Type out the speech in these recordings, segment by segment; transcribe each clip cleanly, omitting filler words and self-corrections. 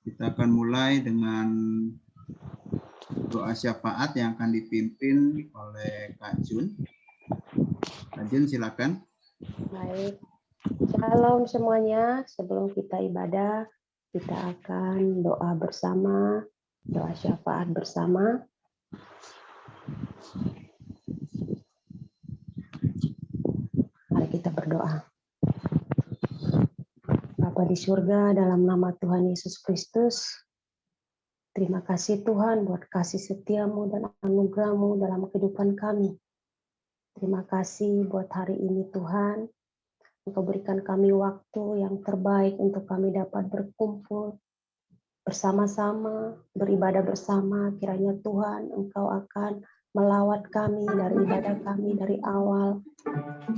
Kita akan mulai dengan doa syafaat yang akan dipimpin oleh Kak Jun. Kak Jun, silakan. Baik. Shalom semuanya. Sebelum kita ibadah, kita akan doa bersama, doa syafaat bersama. Mari kita berdoa. Bapa di surga, dalam nama Tuhan Yesus Kristus, terima kasih Tuhan buat kasih setiamu dan anugerahmu dalam kehidupan kami. Terima kasih buat hari ini Tuhan. Engkau berikan kami waktu yang terbaik untuk kami dapat berkumpul bersama-sama, beribadah bersama. Kiranya Tuhan Engkau akan melawat kami dari ibadah kami dari awal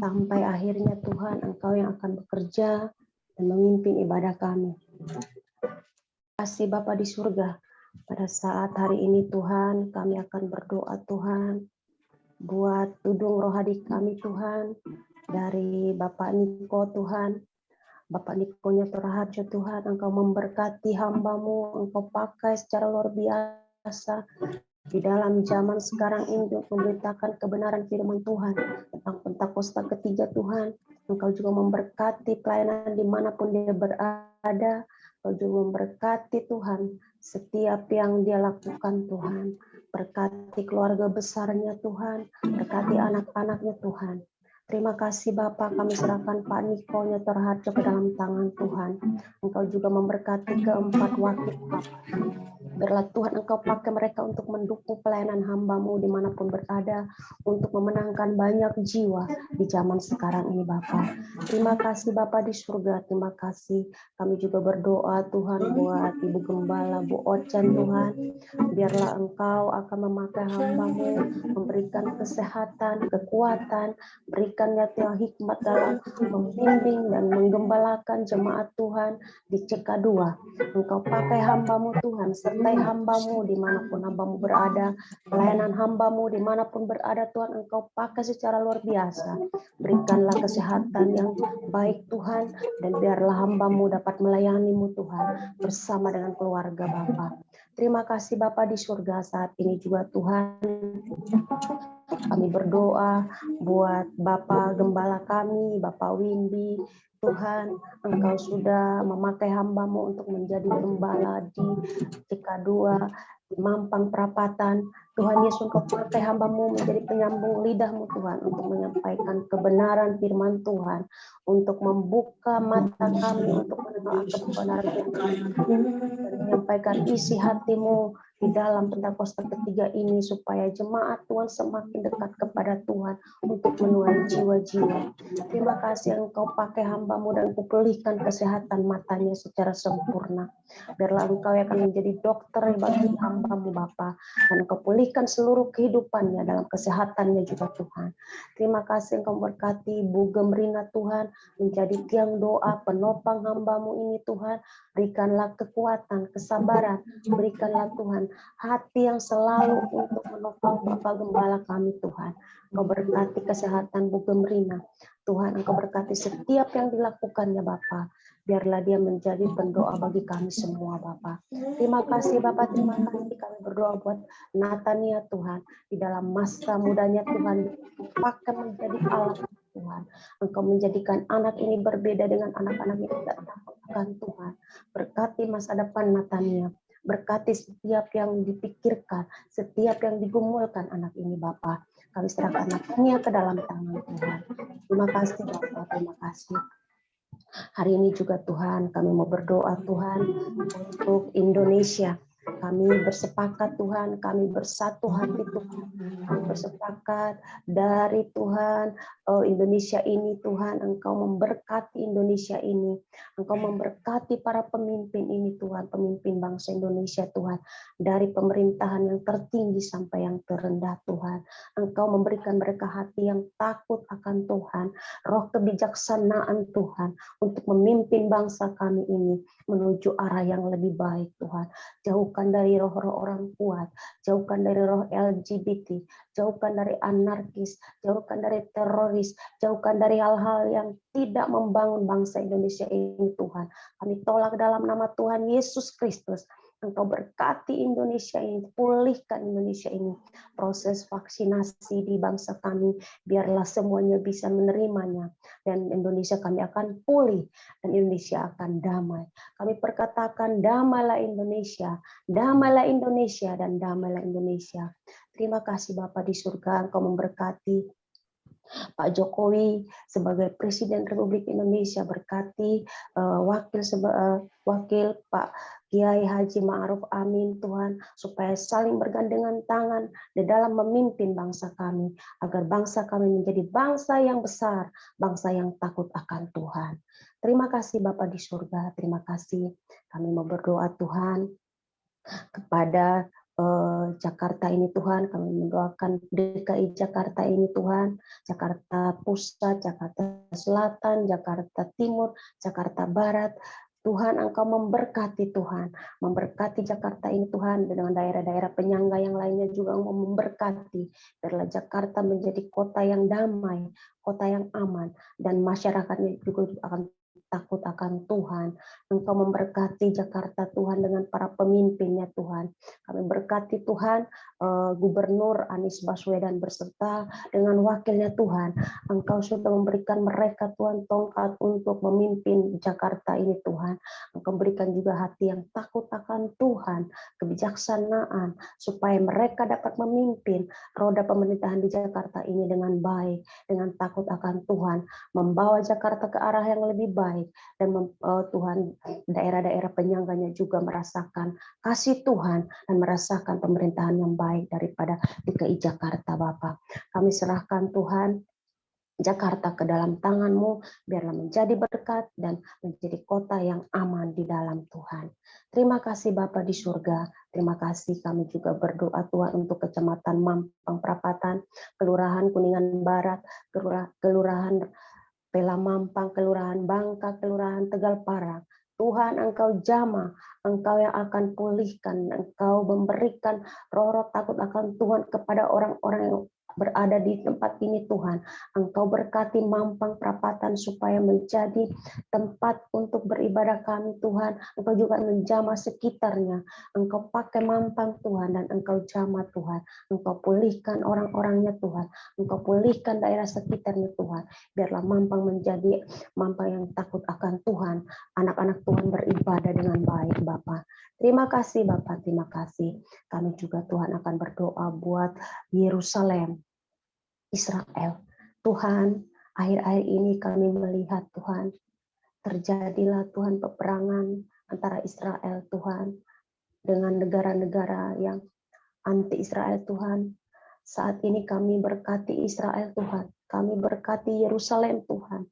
sampai akhirnya Tuhan Engkau yang akan bekerja dan memimpin ibadah kami. Terima kasih Bapa di surga. Pada saat hari ini Tuhan kami akan berdoa Tuhan buat tudung rohani kami Tuhan. Dari Bapak Niko Tuhan, Bapak Nikonya Raharjo Tuhan, Engkau memberkati hamba-Mu, Engkau pakai secara luar biasa di dalam zaman sekarang ini untuk memberitakan kebenaran firman Tuhan tentang Pentakosta ketiga Tuhan. Engkau juga memberkati pelayanan dimanapun dia berada, Engkau juga memberkati Tuhan setiap yang dia lakukan Tuhan. Berkati keluarga besarnya Tuhan, berkati anak-anaknya Tuhan. Terima kasih Bapak, kami serahkan Pak Niko Terharjo ke dalam tangan Tuhan. Engkau juga memberkati keempat wakil Bapak. Biarlah Tuhan Engkau pakai mereka untuk mendukung pelayanan hamba-Mu dimanapun berada, untuk memenangkan banyak jiwa di zaman sekarang ini Bapak. Terima kasih Bapak di surga, terima kasih. Kami juga berdoa Tuhan buat Ibu Gembala, Bu Ochen Tuhan. Biarlah Engkau akan memakai hamba-Mu, memberikan kesehatan, kekuatan, berikannya Tuhan hikmat dalam membimbing dan menggembalakan jemaat Tuhan di CK2. Engkau pakai hamba-Mu Tuhan, sertai hamba-Mu dimanapun hamba-Mu berada, pelayanan hamba-Mu dimanapun berada Tuhan, Engkau pakai secara luar biasa. Berikanlah kesehatan yang baik Tuhan, dan biarlah hamba-Mu dapat melayani-Mu Tuhan, bersama dengan keluarga Bapa. Terima kasih Bapa di surga, saat ini juga Tuhan, kami berdoa buat Bapak Gembala kami, Bapak Windy. Tuhan, Engkau sudah memakai hamba-Mu untuk menjadi gembala di CK2, di Mampang Perapatan. Tuhan Yesus, Engkau pakai hamba-Mu menjadi penyambung lidah-Mu Tuhan, untuk menyampaikan kebenaran firman Tuhan, untuk membuka mata kami, untuk mengenal kebenaran firman Tuhan, dan menyampaikan isi hati-Mu di dalam Pentakosta ketiga ini, supaya jemaat Tuhan semakin dekat kepada Tuhan untuk menuai jiwa-jiwa. Terima kasih Engkau pakai hamba-Mu dan Engkau pulihkan kesehatan matanya secara sempurna. Biarlah Engkau yang akan menjadi dokter bagi hamba-Mu Bapa, dan Engkau pulihkan seluruh kehidupannya dalam kesehatannya juga Tuhan. Terima kasih Engkau berkati Bu Gemrina Tuhan, menjadi tiang doa penopang hamba-Mu ini Tuhan. Berikanlah kekuatan, kesabaran, berikanlah Tuhan hati yang selalu untuk menopang Bapak Gembala kami Tuhan. Engkau berkati kesehatan Bu Gemrina. Tuhan, Engkau berkati setiap yang dilakukannya Bapak. Biarlah dia menjadi pendoa bagi kami semua Bapak. Terima kasih Bapak, terima kasih. Kami berdoa buat Natania Tuhan. Di dalam masa mudanya Tuhan, pakai menjadi alat Tuhan. Engkau menjadikan anak ini berbeda dengan anak-anak yang tidak takut akan Tuhan. Berkati masa depan Natania. Berkati setiap yang dipikirkan, setiap yang digumulkan anak ini Bapak. Kami serahkan Natania ke dalam tangan Tuhan. Terima kasih Bapak, terima kasih. Hari ini juga Tuhan, kami mau berdoa Tuhan untuk Indonesia. Kami bersepakat Tuhan, kami bersatu hati Tuhan. Kami bersepakat dari Tuhan, Indonesia ini Tuhan, Engkau memberkati Indonesia ini. Engkau memberkati para pemimpin ini Tuhan, pemimpin bangsa Indonesia Tuhan. Dari pemerintahan yang tertinggi sampai yang terendah Tuhan. Engkau memberikan mereka hati yang takut akan Tuhan. Roh kebijaksanaan Tuhan untuk memimpin bangsa kami ini menuju arah yang lebih baik Tuhan. Jauhkan dari roh-roh orang kuat, jauhkan dari roh LGBT, jauhkan dari anarkis, jauhkan dari teroris, jauhkan dari hal-hal yang tidak membangun bangsa Indonesia ini Tuhan. Kami tolak dalam nama Tuhan Yesus Kristus. Engkau berkati Indonesia ini, pulihkan Indonesia ini. Proses vaksinasi di bangsa kami, biarlah semuanya bisa menerimanya. Dan Indonesia kami akan pulih, dan Indonesia akan damai. Kami perkatakan damailah Indonesia, damailah Indonesia, dan damailah Indonesia. Terima kasih Bapa di surga, Engkau memberkati Pak Jokowi sebagai Presiden Republik Indonesia, berkati wakil Pak Kiai Haji Ma'ruf Amin Tuhan, supaya saling bergandengan tangan di dalam memimpin bangsa kami, agar bangsa kami menjadi bangsa yang besar, bangsa yang takut akan Tuhan. Terima kasih Bapa di surga, terima kasih. Kami mau berdoa Tuhan kepada Jakarta ini Tuhan, kami mendoakan DKI Jakarta ini Tuhan, Jakarta Pusat, Jakarta Selatan, Jakarta Timur, Jakarta Barat. Tuhan, Engkau memberkati Tuhan, memberkati Jakarta ini Tuhan, dengan daerah-daerah penyangga yang lainnya juga memberkati. Biarlah Jakarta menjadi kota yang damai, kota yang aman, dan masyarakatnya juga akan takut akan Tuhan. Engkau memberkati Jakarta Tuhan dengan para pemimpinnya Tuhan. Kami berkati Tuhan Gubernur Anies Baswedan beserta dengan wakilnya Tuhan. Engkau sudah memberikan mereka Tuhan tongkat untuk memimpin Jakarta ini Tuhan. Engkau berikan juga hati yang takut akan Tuhan, kebijaksanaan, supaya mereka dapat memimpin roda pemerintahan di Jakarta ini dengan baik, dengan takut akan Tuhan, membawa Jakarta ke arah yang lebih baik, dan Tuhan, daerah-daerah penyangganya juga merasakan kasih Tuhan dan merasakan pemerintahan yang baik daripada DKI Jakarta Bapa. Kami serahkan Tuhan Jakarta ke dalam tangan-Mu, biarlah menjadi berkat dan menjadi kota yang aman di dalam Tuhan. Terima kasih Bapa di surga, terima kasih. Kami juga berdoa Tuhan untuk Kecamatan Mampang Perapatan, Kelurahan Kuningan Barat, Kelurahan Pela Mampang, Kelurahan Bangka, Kelurahan Tegal Parang. Tuhan, Engkau jamah, Engkau yang akan pulihkan, Engkau memberikan roh-roh takut akan Tuhan kepada orang-orang yang berada di tempat ini Tuhan. Engkau berkati Mampang Perapatan supaya menjadi tempat untuk beribadah kami Tuhan. Engkau juga menjamah sekitarnya. Engkau pakai Mampang Tuhan, dan Engkau jamah Tuhan. Engkau pulihkan orang-orangnya Tuhan. Engkau pulihkan daerah sekitarnya Tuhan. Biarlah Mampang menjadi Mampang yang takut akan Tuhan. Anak-anak Tuhan beribadah dengan baik Bapa. Terima kasih Bapa, terima kasih. Kami juga Tuhan akan berdoa buat Yerusalem, Israel. Tuhan, akhir-akhir ini kami melihat Tuhan, terjadilah Tuhan peperangan antara Israel Tuhan dengan negara-negara yang anti Israel Tuhan. Saat ini kami berkati Israel Tuhan, kami berkati Yerusalem Tuhan.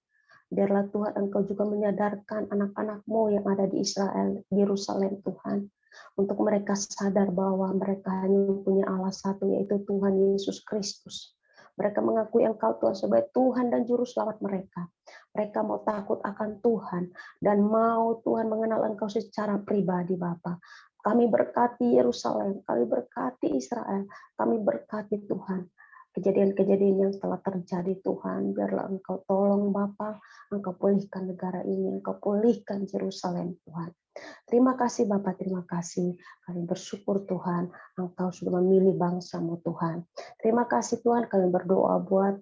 Biarlah Tuhan Engkau juga menyadarkan anak-anak-Mu yang ada di Israel, Yerusalem Tuhan, untuk mereka sadar bahwa mereka hanya punya Allah satu, yaitu Tuhan Yesus Kristus. Mereka mengakui Engkau Tuhan sebagai Tuhan dan Juru Selamat mereka. Mereka mau takut akan Tuhan dan mau Tuhan mengenal Engkau secara pribadi Bapa. Kami berkati Yerusalem, kami berkati Israel, kami berkati Tuhan. Kejadian-kejadian yang telah terjadi Tuhan, biarlah Engkau tolong Bapa, Engkau pulihkan negara ini, Engkau pulihkan Yerusalem Tuhan. Terima kasih Bapa, terima kasih. Kami bersyukur Tuhan, Engkau sudah memilih bangsa-Mu Tuhan. Terima kasih Tuhan, kami berdoa buat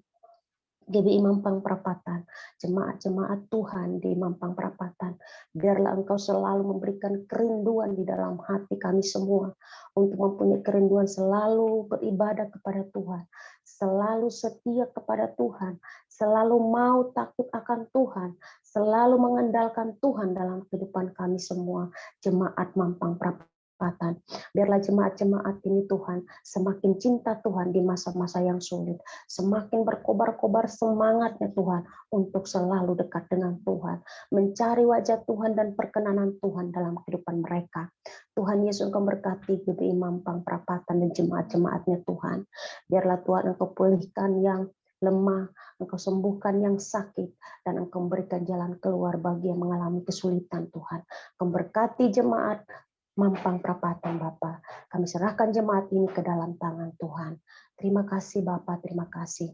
GBI Mampang Perapatan, jemaat-jemaat Tuhan di Mampang Perapatan. Biarlah Engkau selalu memberikan kerinduan di dalam hati kami semua, untuk mempunyai kerinduan selalu beribadah kepada Tuhan, selalu setia kepada Tuhan, selalu mau takut akan Tuhan, selalu mengandalkan Tuhan dalam kehidupan kami semua, jemaat Mampang Perapatan. Biarlah jemaat-jemaat ini Tuhan semakin cinta Tuhan di masa-masa yang sulit, semakin berkobar-kobar semangatnya Tuhan untuk selalu dekat dengan Tuhan, mencari wajah Tuhan dan perkenanan Tuhan dalam kehidupan mereka. Tuhan Yesus, Engkau berkati GBI Mampang Perapatan dan jemaat-jemaatnya Tuhan. Biarlah Tuhan Engkau pulihkan yang lemah, Engkau sembuhkan yang sakit, dan Engkau memberikan jalan keluar bagi yang mengalami kesulitan Tuhan. Engkau berkati jemaat Mampang Perapatan Bapa. Kami serahkan jemaat ini ke dalam tangan Tuhan. Terima kasih Bapa, terima kasih.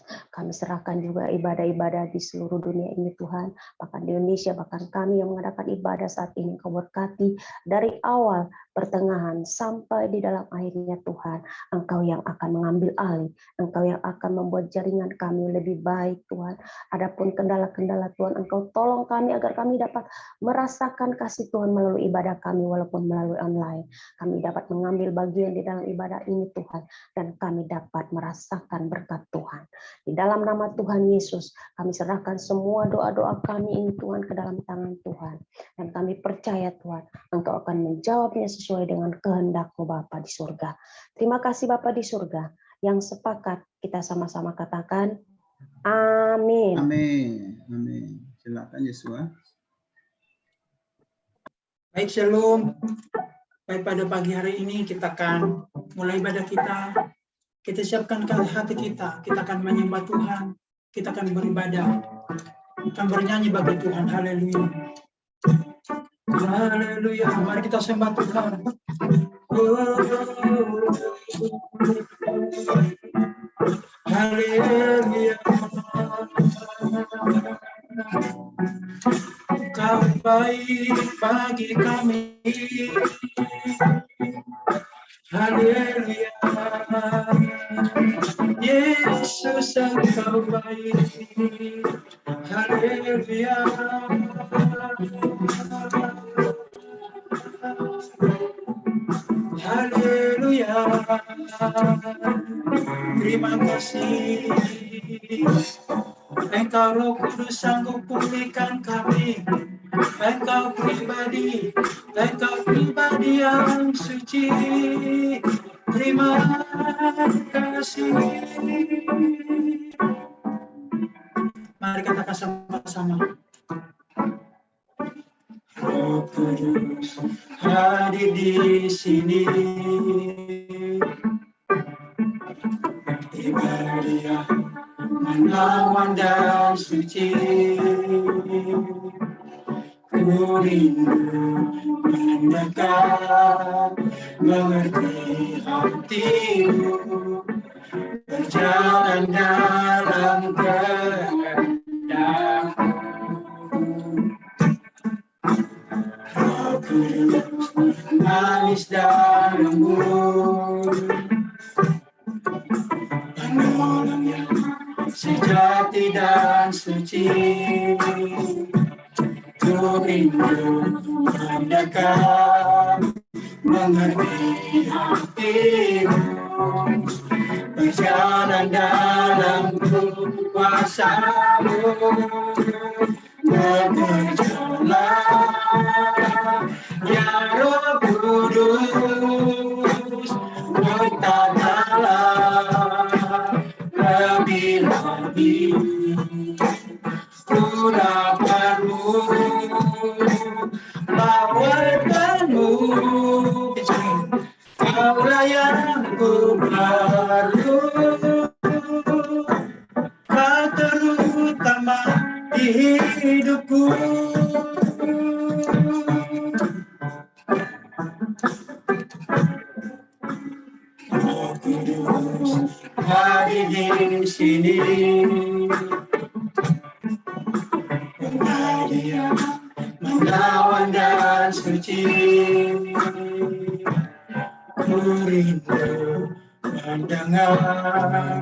Kami serahkan juga ibadah-ibadah di seluruh dunia ini Tuhan, bahkan di Indonesia, bahkan kami yang mengadakan ibadah saat ini, Kau berkati dari awal, pertengahan, sampai di dalam akhirnya Tuhan. Engkau yang akan mengambil alih, Engkau yang akan membuat jaringan kami lebih baik Tuhan. Adapun kendala-kendala Tuhan, Engkau tolong kami agar kami dapat merasakan kasih Tuhan melalui ibadah kami walaupun melalui online. Kami dapat mengambil bagian di dalam ibadah ini Tuhan, dan kami dapat merasakan berkat Tuhan. Di dalam nama Tuhan Yesus, kami serahkan semua doa-doa kami ini Tuhan ke dalam tangan Tuhan. Dan kami percaya Tuhan, Engkau akan menjawabnya sesuai dengan kehendak-Mu Bapa di surga. Terima kasih Bapa di surga, yang sepakat kita sama-sama katakan, amin. Amin. Amin. Silakan Yesua. Baik, shalom. Baik, pada pagi hari ini kita akan mulai ibadah kita. Kita siapkan hati kita akan menyembah Tuhan, kita akan beribadah, akan bernyanyi bagi Tuhan. Haleluya. Haleluya. Mari kita sembah Tuhan. Haleluya. Kau baik bagi kami. Haleluya. Yesus Engkau baik. Haleluya. Haleluya. Terima kasih. Engkau Roh Kudus sanggup pulihkan kami. Engkau pribadi yang suci. Terima kasih. Mari katakan sama-sama. Roh Kudus hadir di sini. Ibadah menawan dan suci. Ku rindu mendekat, mengerti hatimu, berjalan dalam kehendak-Mu. Roh Kudus manis dan lembut, penolong yang sejati dan suci. Ku rindu mendekat, mengerti hatimu, berjalan dalam kuasa-Mu. Bekerjalah ya Roh Kudus, bertatalah lebih lagi. Urapanmu, lawatanmu, Kaulah yang ku perlu, Kau terutama di hidupku. Roh Kudus hadir di sini. Dia menawan dan suci. Ku rindu mendengar,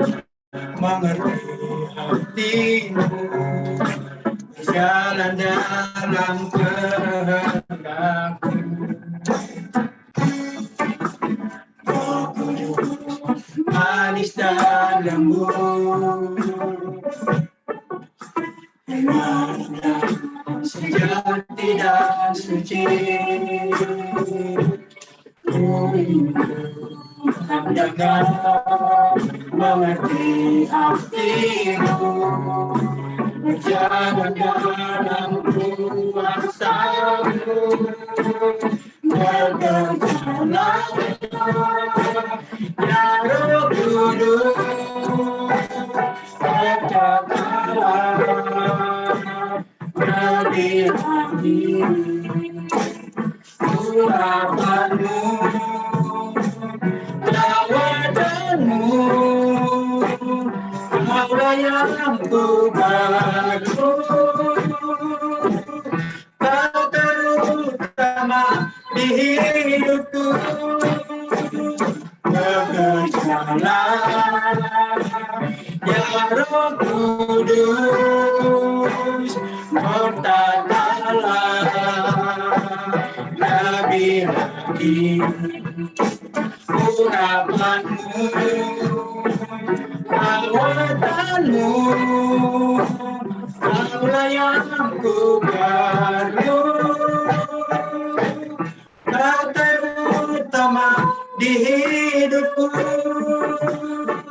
mengerti hatimu, berjalan dalam kehendak-Mu. Roh Kudus manis dan lembut, sejati dan suci. Ku rindu mendengar, mengerti hatimu, berjalan dalam kuasa-Mu. Bergeraklah ya Roh Kudus, bercakaplah lebih lagi. Ku urapanmu, tawadanmu, Kaulah yang ku baru, Kau terutama di hidupku. Bekerjalah ya Roh Kudus, bertatalah lebih lagi urapanmu, tawadanmu, Kaulah yang ku baru, Kau terutama di hidupku.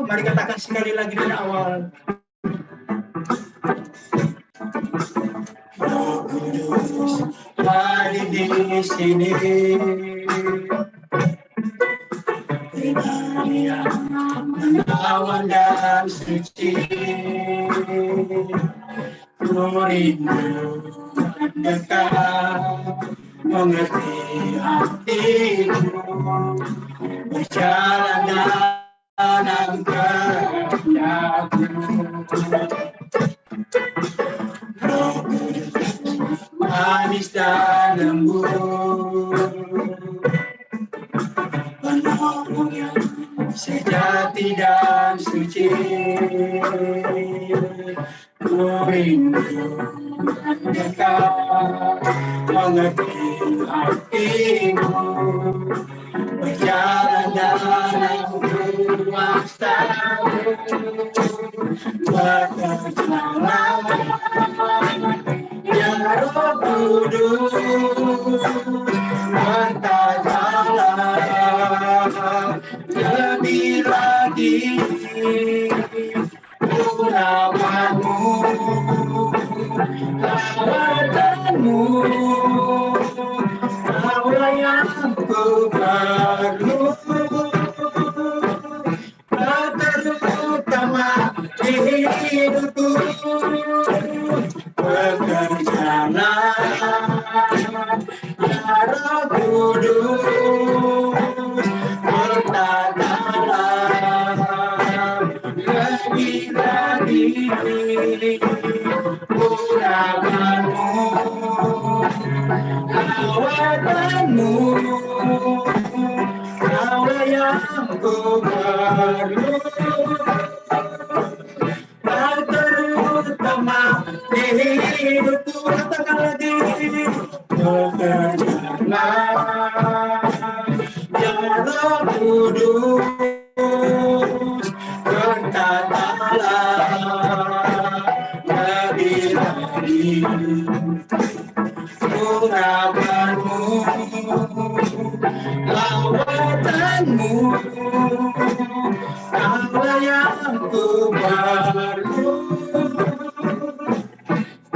Mari katakan sekali lagi dari awal. Roh Kudus hadir di sini, pribadi yang menawan dan suci. Ku rindu mendekat, mengerti hatimu, berjalan dalam kehendakmu. Roh Kudus manis dan lembut, penolong yang sejati dan suci. Ku rindu mendekat, mengerti hatimu, berjalan dalam kuasa-Mu. Bekerjalah ya Roh Kudus, bertatalah lebih lagi urapanmu, tawadanmu, Kaulah yang ku baru, Kau terutama di hidupku. Bekerjalah ya Roh Kudus, bertatalah lebih lagi urapanmu, tawadanmu, Kaulah yang ku baru, Kau terutama di hidupku. Katakan lagi. Bekerjalah ya Roh Kudus, bertatalah lebih lagi urapanmu, tawadanmu, Kaulah yang ku baru,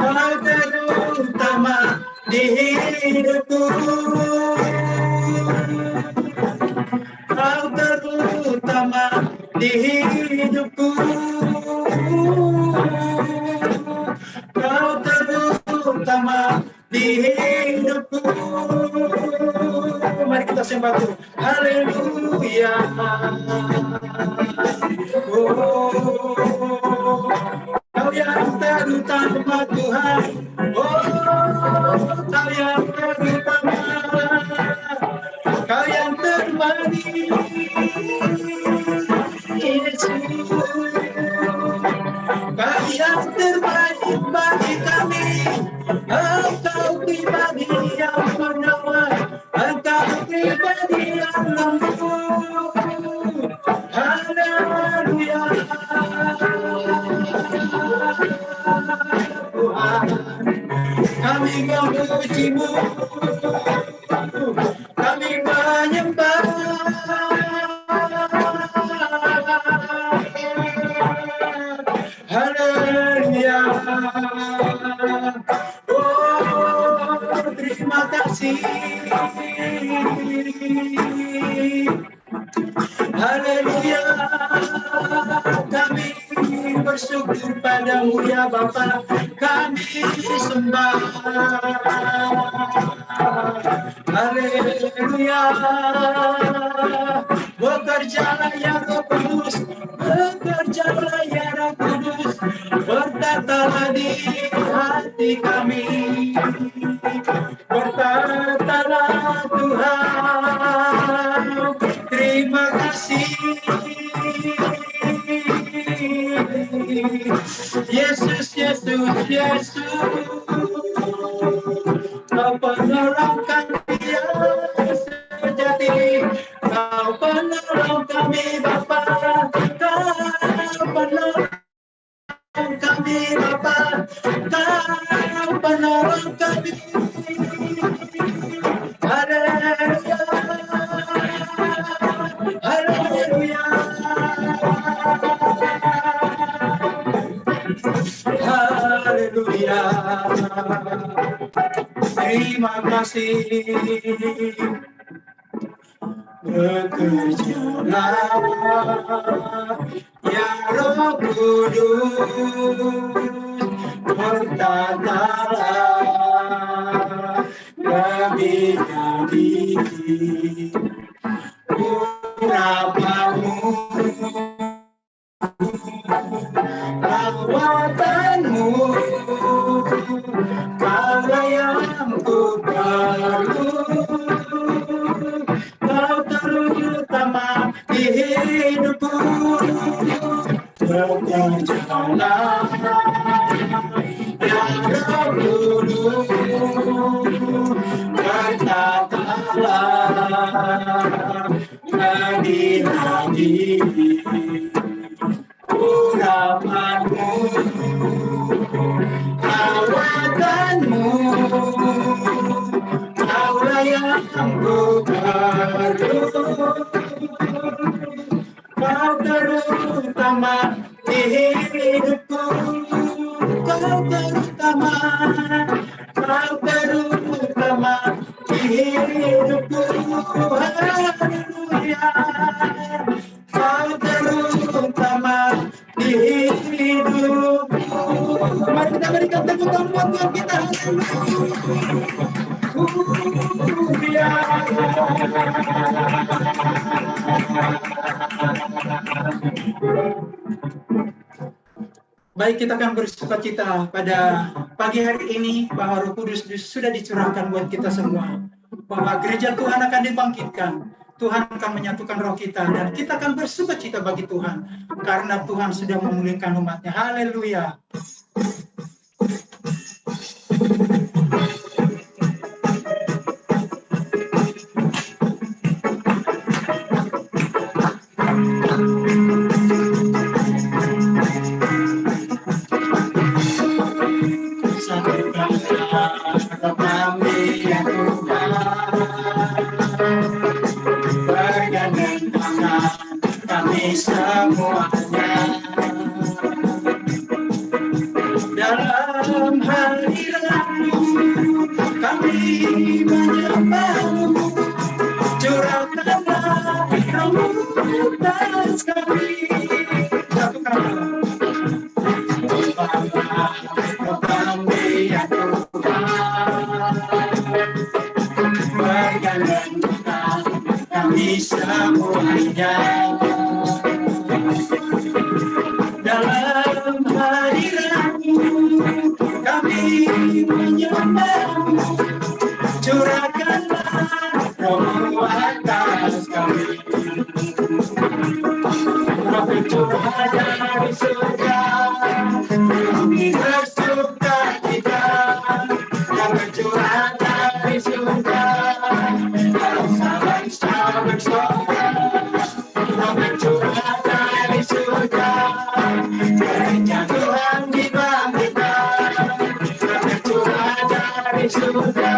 Kau terutama di hidupku. Kau terutama di hidupku. Kau terutama di hidupku. Mari kita sembah Tuhan. Haleluya. Kau yang terutama Tuhan. Kau yang terutama. Kau yang terbaik. Yesus. Kau yang terbaik bagi kami. Engkau pribadi yang penawar, Engkau pribadi yang lembut. Haleluya. Tuhan, kami memuji-Mu, kami menyembah. Haleluya. Oh, terima kasih. Haleluya. Kami bersyukur padamu ya Bapa. Kami sembah. Haleluya. Bekerjalah ya Roh Kudus, bekerjalah ya Roh Kudus, bertatalah di hati kami, bertatalah Tuhan. Terima kasih Yesus, Yesus, Yesus, Kau penolong kami yang sejati, Kau penolong kami Bapa, Kau penolong kami Bapa, Kau penolong kami. Haleluya, haleluya, haleluya. Terima kasih. Bekerjalah ya Roh Kudus, bertatalah kami urapanmu, lawatanmu, Kaulah yang ku perlu, Kau terutama di hidupku. Bekerjalah ya Roh Kudus, bertatalah lagi-lagi urapanmu, lawatanmu, Kaulah yang ku perlu, Kau terutama di hidupku, Kau terutama di hidupku. Haleluya, Kau terutama di hidupku. Mari kita berikan tepuk tangan buat Tuhan kita. Haleluya. Baik, kita akan bersukacita pada pagi hari ini bahwa Roh Kudus sudah dicurahkan buat kita semua, bahwa gereja Tuhan akan dibangkitkan, Tuhan akan menyatukan roh kita, dan kita akan bersukacita bagi Tuhan karena Tuhan sudah memulihkan umat-Nya. Haleluya. Semuanya dalam hadirat-Mu kami menyembah-Mu, curahkanlah Roh-Mu atas kami. Satu kali. Roh kami ya Tuhan, bergandengkan kami semuanya. Dalam hadirat-Mu kami menyembah-Mu, curahkanlah Roh-Mu atas kami. Roh bercurah dari surga, kami bersuka cita. Yang bercurah dari surga, bangsa-bangsa bersorak. Roh bercurah dari surga, gereja Tuhan dibangkitkan. Roh bercurah dari surga,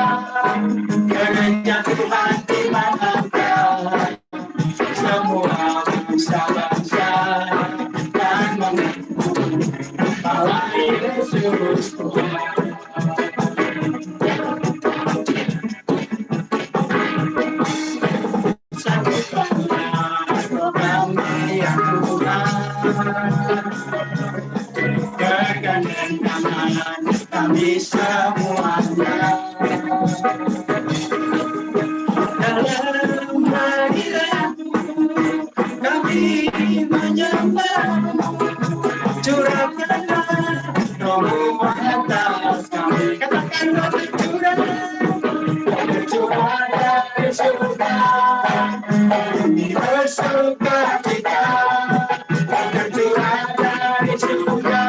gereja Tuhan dibangkitkan. Semua bangsa-bangsa dan mengaku bahwa Yesus Tuhan. Bergandeng tangan kami semuanya. tercurah dari surga, bumi bersukacita, tercurah dari surga,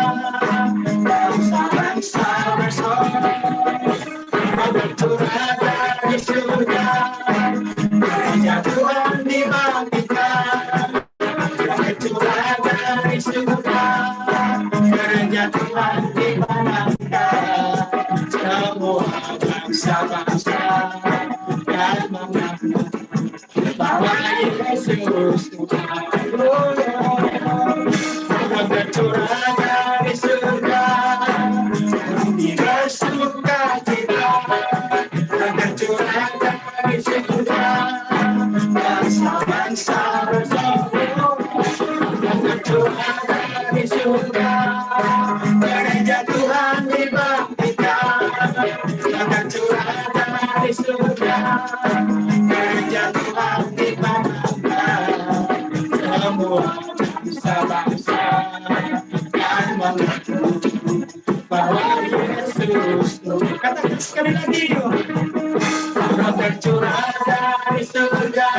bangsa-bangsa bersorak, tercurah dari surga, gereja Tuhan dibangkitkan, tercurah dari surga, gereja Tuhan dimenangkan, semua bangsa-bangsa dan mengaku bahwa Yesus Tuhan. Tercurah dari surga, bumi bersukacita, tercurah dari surga, bangsa-bangsa bersorak, tercurah dari surga, gereja Tuhan dibangkitkan, tercurah dari surga, gereja Tuhan dimenangkan, semua bangsa-bangsa dan mengaku bahwa Yesus Tuhan. Katakan sekali lagi yuk. Roh tercurah dari surga,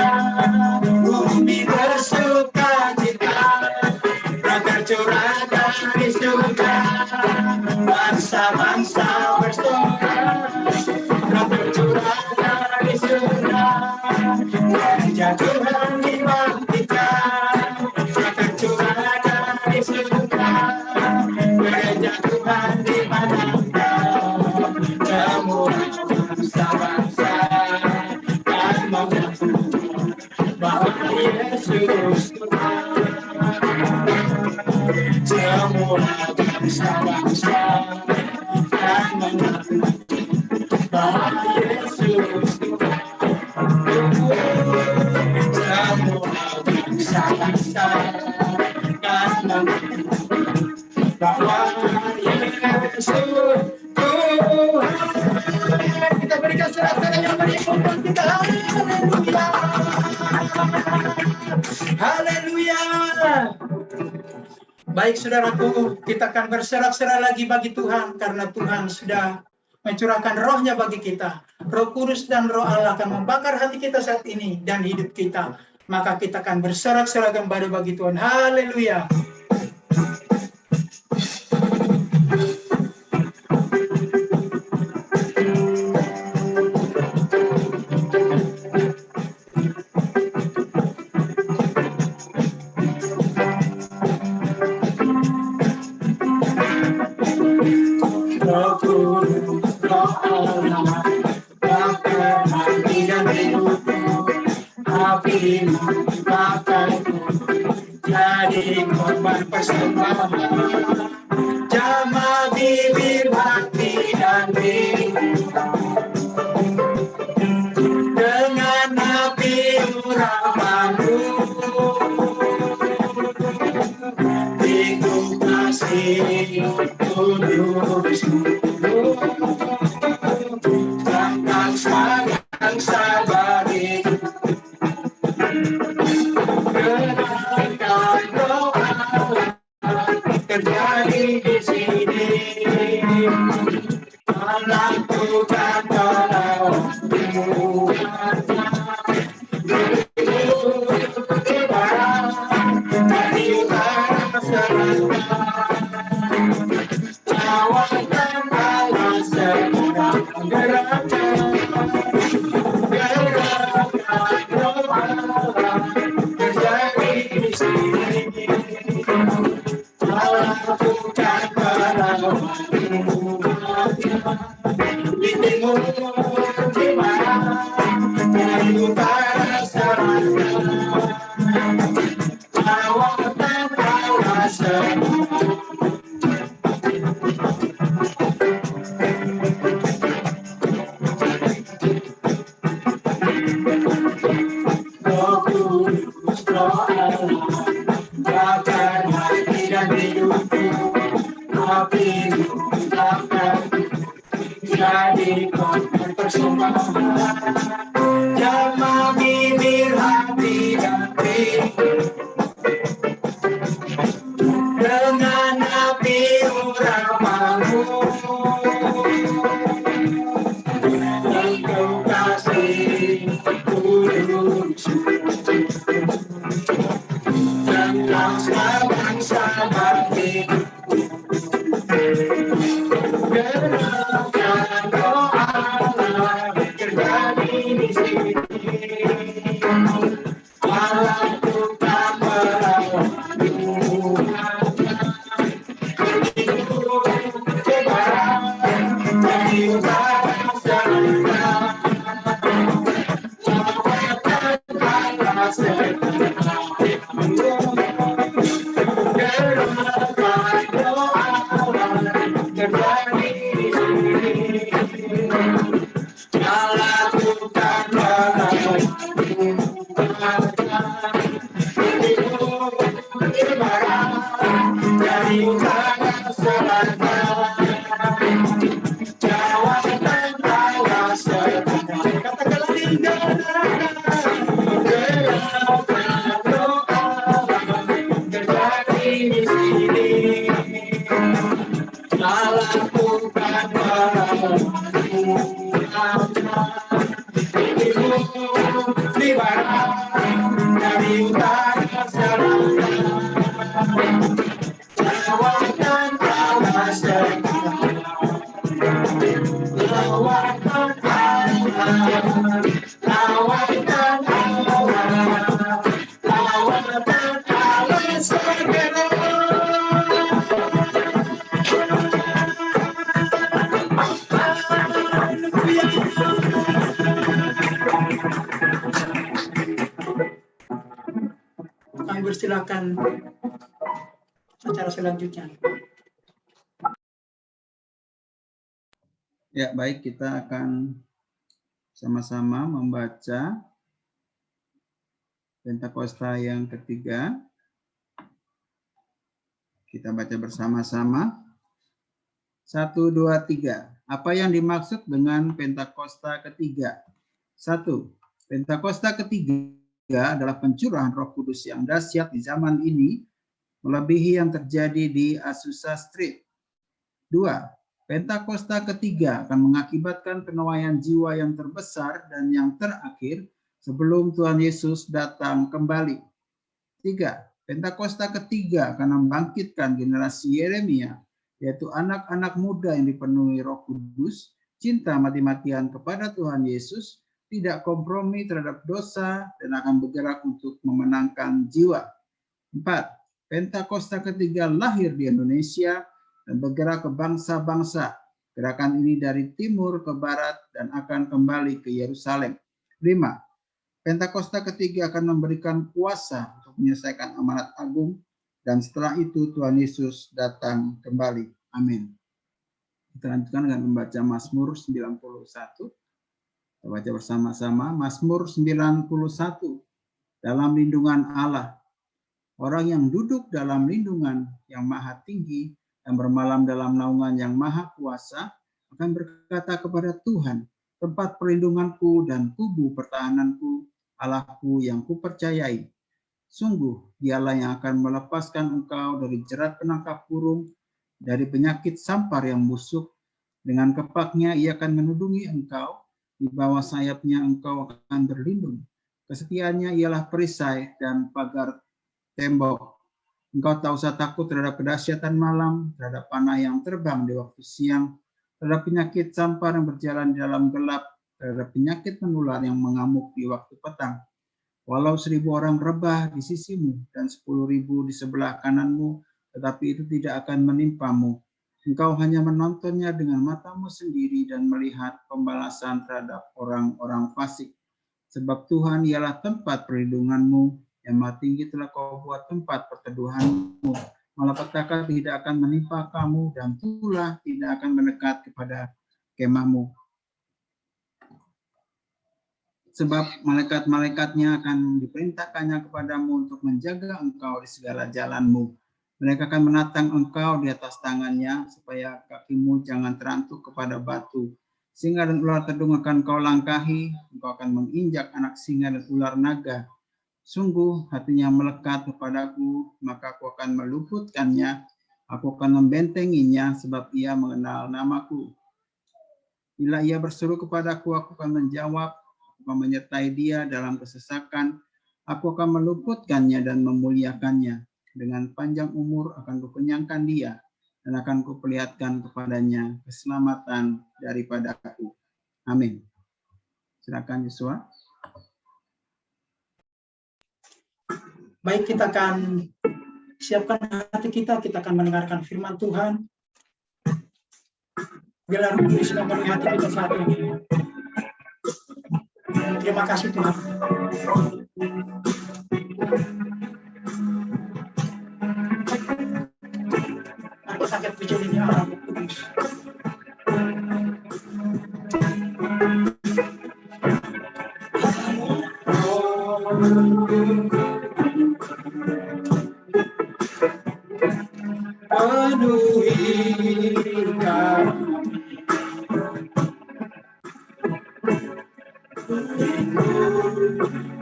bumi bersukacita, roh tercurah dari surga, bangsa-bangsa bersorak, roh tercurah dari surga, gereja Tuhan dibangkitkan, roh tercurah dari surga, gereja Tuhan dimenangkan, semua bangsa-bangsa dan mengaku bahwa Yesus Tuhan. Semua bangsa-bangsa dan mengaku bahwa Yesus Tuhan. Semua bangsa-bangsa dan mengaku bahwa Yesus Tuhan. Kita berikan sorak-sorai yang merimbun kita. Haleluya. Haleluya. Baik saudaraku, kita akan bersorak-sorai lagi bagi Tuhan karena Tuhan sudah mencurahkan rohnya bagi kita. Roh Kudus dan Roh Allah akan membakar hati kita saat ini dan hidup kita. Maka kita akan bersorak-sorai kembali bagi Tuhan. Haleluya. Roh Kudus, Roh Allah, bakar hati dan hidupku, apimu bakarku, jadi korban persembahan, jamah bibir hati dan diriku, dengan api uramamu, Iku kasih kudusku, sang sabariku, gerakkan Roh Allah terjadi di sini, melakukan perlawanan. Dari utara selatan, tawarkan Allah segera gerakkan Roh Allah terjadi di sini, melakukan perlawanan di timur di barat, dari utara selatan, tawarkan Allah segera. Roh Kudus, Roh Allah, bakar hati dan hidupku, apimu bakar, jadi korban persembahan, jamah bibir hati dan diriku, dengan api uramamu, Engkau kasih lakukan dalam dari utara selatan, Jawa tengah selatan, katakanlah tinggalkan doa terjadi di sini, lakukan di barat dari utara selatan, Jawa tengah selatan, lawatan Allah, lawatan Allah, lawatan Allah segera. Kami persilakan acara selanjutnya. Ya, baik, kita akan sama-sama membaca Pentakosta yang ketiga. Kita baca bersama-sama. 1, 2, 3. Apa yang dimaksud dengan Pentakosta ketiga? 1. Pentakosta ketiga adalah pencurahan Roh Kudus yang dahsyat di zaman ini, melebihi yang terjadi di Azusa Street. 2. Pentakosta ketiga akan mengakibatkan penuaian jiwa yang terbesar dan yang terakhir sebelum Tuhan Yesus datang kembali. 3. Pentakosta ketiga akan membangkitkan generasi Yeremia, yaitu anak-anak muda yang dipenuhi Roh Kudus, cinta mati-matian kepada Tuhan Yesus, tidak kompromi terhadap dosa, dan akan bergerak untuk memenangkan jiwa. 4. Pentakosta ketiga lahir di Indonesia dan bergerak ke bangsa-bangsa. Gerakan ini dari timur ke barat dan akan kembali ke Yerusalem. 5. Pentakosta ketiga akan memberikan kuasa untuk menyelesaikan amanat agung, dan setelah itu Tuhan Yesus datang kembali. Amin. Kita lanjutkan dengan membaca Mazmur 91. Kita baca bersama-sama. Mazmur 91. Dalam lindungan Allah. Orang yang duduk dalam lindungan yang maha tinggi dan bermalam dalam naungan yang maha kuasa akan berkata kepada Tuhan, tempat perlindunganku dan kubu pertahananku, Allahku yang kupercayai. Sungguh dialah yang akan melepaskan engkau dari jerat penangkap burung, dari penyakit sampar yang busuk. Dengan kepaknya ia akan menudungi engkau, di bawah sayapnya engkau akan berlindung. Kesetiaannya ialah perisai dan pagar tembok. Engkau tak usah takut terhadap kedahsyatan malam, terhadap panah yang terbang di waktu siang, terhadap penyakit sampar yang berjalan di dalam gelap, terhadap penyakit menular yang mengamuk di waktu petang. Walau 1000 orang rebah di sisimu dan 10.000 di sebelah kananmu, tetapi itu tidak akan menimpamu. Engkau hanya menontonnya dengan matamu sendiri dan melihat pembalasan terhadap orang-orang fasik. Sebab Tuhan ialah tempat perlindunganmu, yang maha tinggi telah kau buat tempat perteduhanmu. Malapetaka tidak akan menimpa kamu, dan tulah tidak akan mendekat kepada kemahmu. Sebab malaikat-malaikatnya akan diperintahkannya kepadamu untuk menjaga engkau di segala jalanmu. Mereka akan menatang engkau di atas tangannya, supaya kakimu jangan terantuk kepada batu. Singa dan ular tedung akan kau langkahi, engkau akan menginjak anak singa dan ular naga. Sungguh hatinya melekat kepadaku, maka aku akan meluputkannya, aku akan membentenginya, sebab ia mengenal namaku. Bila ia berseru kepadaku, aku akan menjawab, aku akan menyertai dia dalam kesesakan, aku akan meluputkannya dan memuliakannya. Dengan panjang umur akan kukenyangkan dia, dan akan kuperlihatkan kepadanya keselamatan daripada aku. Amin. Silakan Yosua. Baik, kita akan siapkan hati kita akan mendengarkan firman Tuhan. Biarlah Roh Kudus memenuhi hati kita saat ini. Terima kasih Tuhan. Aku sakit bicara ini Roh Kudus.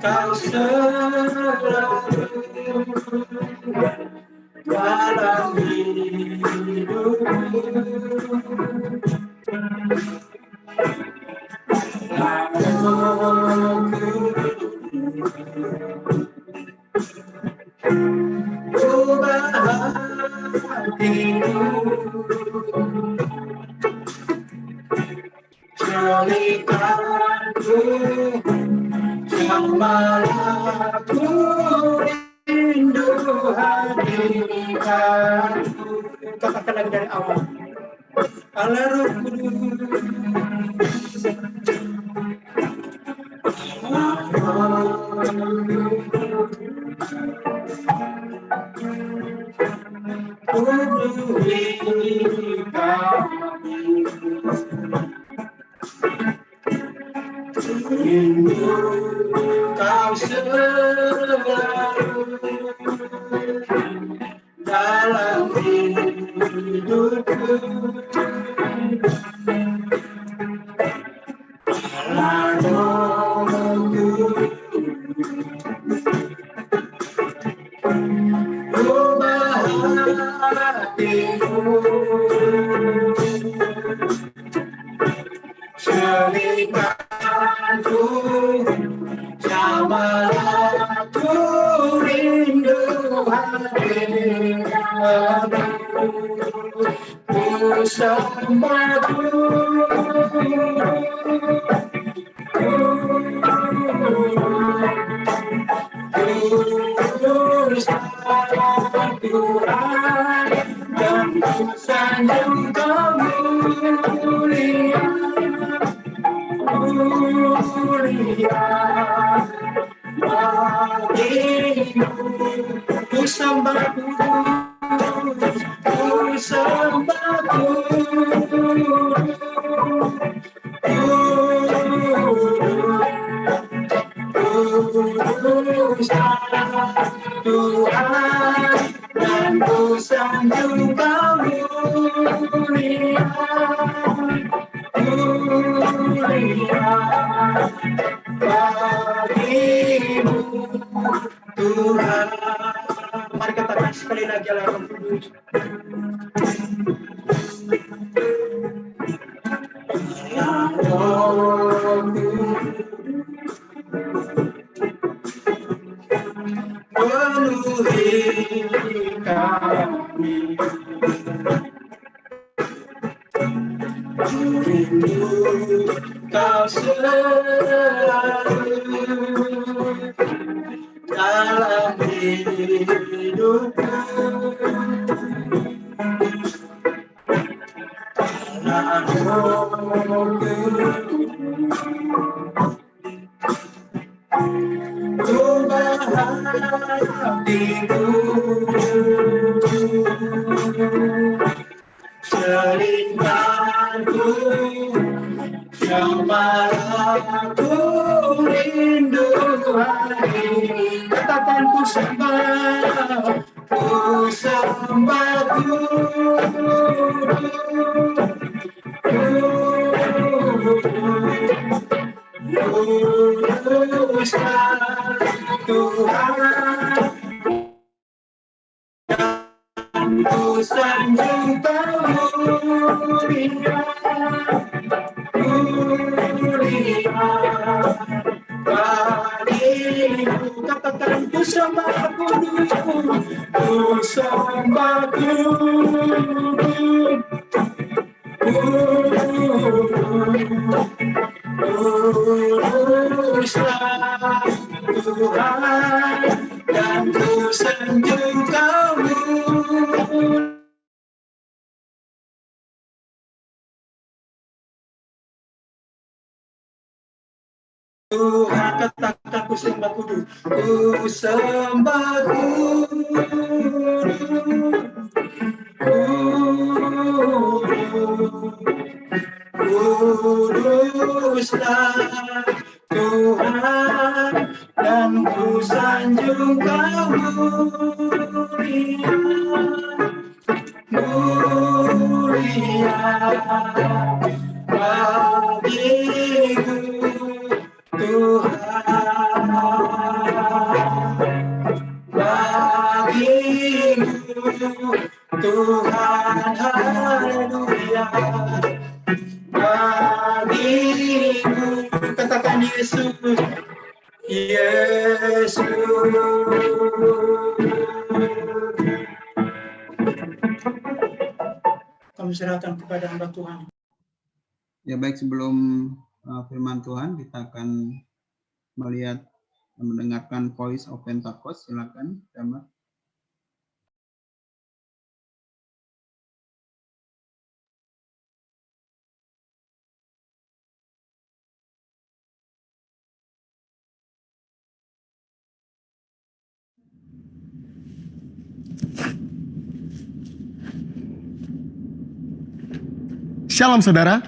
Kau selalu dalam hidupku. Ubah hatiku, jadikanku jamalah ku rindu hadiratmu. Katakan lagi dari awal. Allah Roh Kudus, Kau selalu dalam hidupku. Ubah hatiku, jadikanku jamalah ku rindu hadiratmu. Ku sembah Tuhan dan ku sanjung kemuliaan bagimu. Ku sembah Tuhan dan ku sanjung kemuliaan bagimu Tuhan. Mari katakan sekali lagi Allah Roh Kudus. Penuhi kami rindu Kau selalu dalam hidupku. Ubah hatiku, selingkanku, jamalah ku rindu hati. Katakan ku sembah Tuhan, ku sanjung bagimu. Katakan ku sembah Kudus, ku sembah Kudus. Kuduslah Tuhan dan ku sanjung kemuliaan. Tuhan, katakan ku sembah Kudus, ku sembah Kudus, Kuduslah Tuhan dan ku sanjung kemuliaan bagimu Tuhan bagimu, Tuhan haleluya bagimu. Katakan Yesus, Yesus. Kami serahkan kepada hamba Tuhan. Ya baik, sebelum firman Tuhan kita akan melihat dan mendengarkan Voice of Pentecost. Silakan, Damar. Shalom saudara,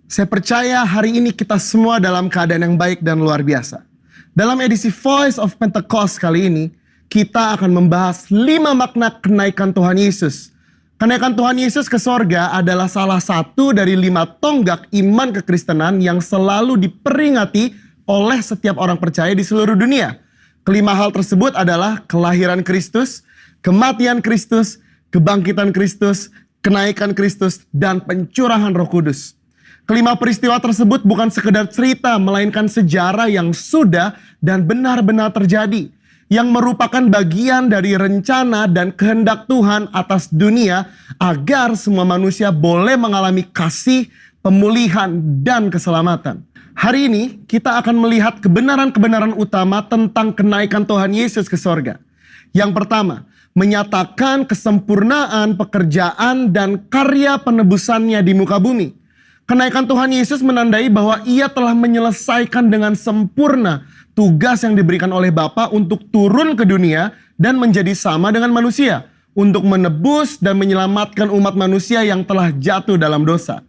saya percaya hari ini kita semua dalam keadaan yang baik dan luar biasa. Dalam edisi Voice of Pentecost kali ini, kita akan membahas 5 makna kenaikan Tuhan Yesus. Kenaikan Tuhan Yesus ke sorga adalah salah satu dari 5 tonggak iman kekristenan yang selalu diperingati oleh setiap orang percaya di seluruh dunia. Kelima hal tersebut adalah kelahiran Kristus, kematian Kristus, kebangkitan Kristus, kenaikan Kristus, dan pencurahan Roh Kudus. Kelima peristiwa tersebut bukan sekedar cerita, melainkan sejarah yang sudah dan benar-benar terjadi, yang merupakan bagian dari rencana dan kehendak Tuhan atas dunia agar semua manusia boleh mengalami kasih, pemulihan, dan keselamatan. Hari ini kita akan melihat kebenaran-kebenaran utama tentang kenaikan Tuhan Yesus ke sorga. Yang pertama, menyatakan kesempurnaan pekerjaan dan karya penebusannya di muka bumi. Kenaikan Tuhan Yesus menandai bahwa ia telah menyelesaikan dengan sempurna tugas yang diberikan oleh Bapa untuk turun ke dunia dan menjadi sama dengan manusia, untuk menebus dan menyelamatkan umat manusia yang telah jatuh dalam dosa.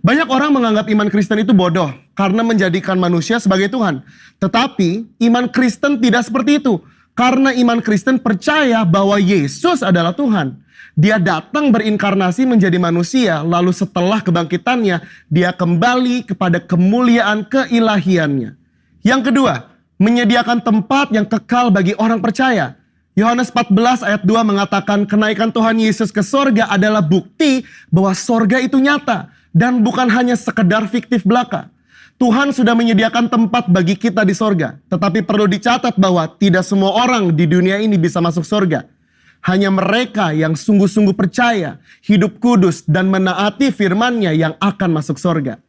Banyak orang menganggap iman Kristen itu bodoh karena menjadikan manusia sebagai Tuhan. Tetapi iman Kristen tidak seperti itu. Karena iman Kristen percaya bahwa Yesus adalah Tuhan. Dia datang berinkarnasi menjadi manusia, lalu setelah kebangkitannya, dia kembali kepada kemuliaan keilahiannya. Yang kedua, menyediakan tempat yang kekal bagi orang percaya. Yohanes 14 ayat 2 mengatakan kenaikan Tuhan Yesus ke sorga adalah bukti bahwa sorga itu nyata dan bukan hanya sekedar fiktif belaka. Tuhan sudah menyediakan tempat bagi kita di sorga. Tetapi perlu dicatat bahwa tidak semua orang di dunia ini bisa masuk sorga. Hanya mereka yang sungguh-sungguh percaya, hidup kudus, dan menaati firman-Nya yang akan masuk sorga.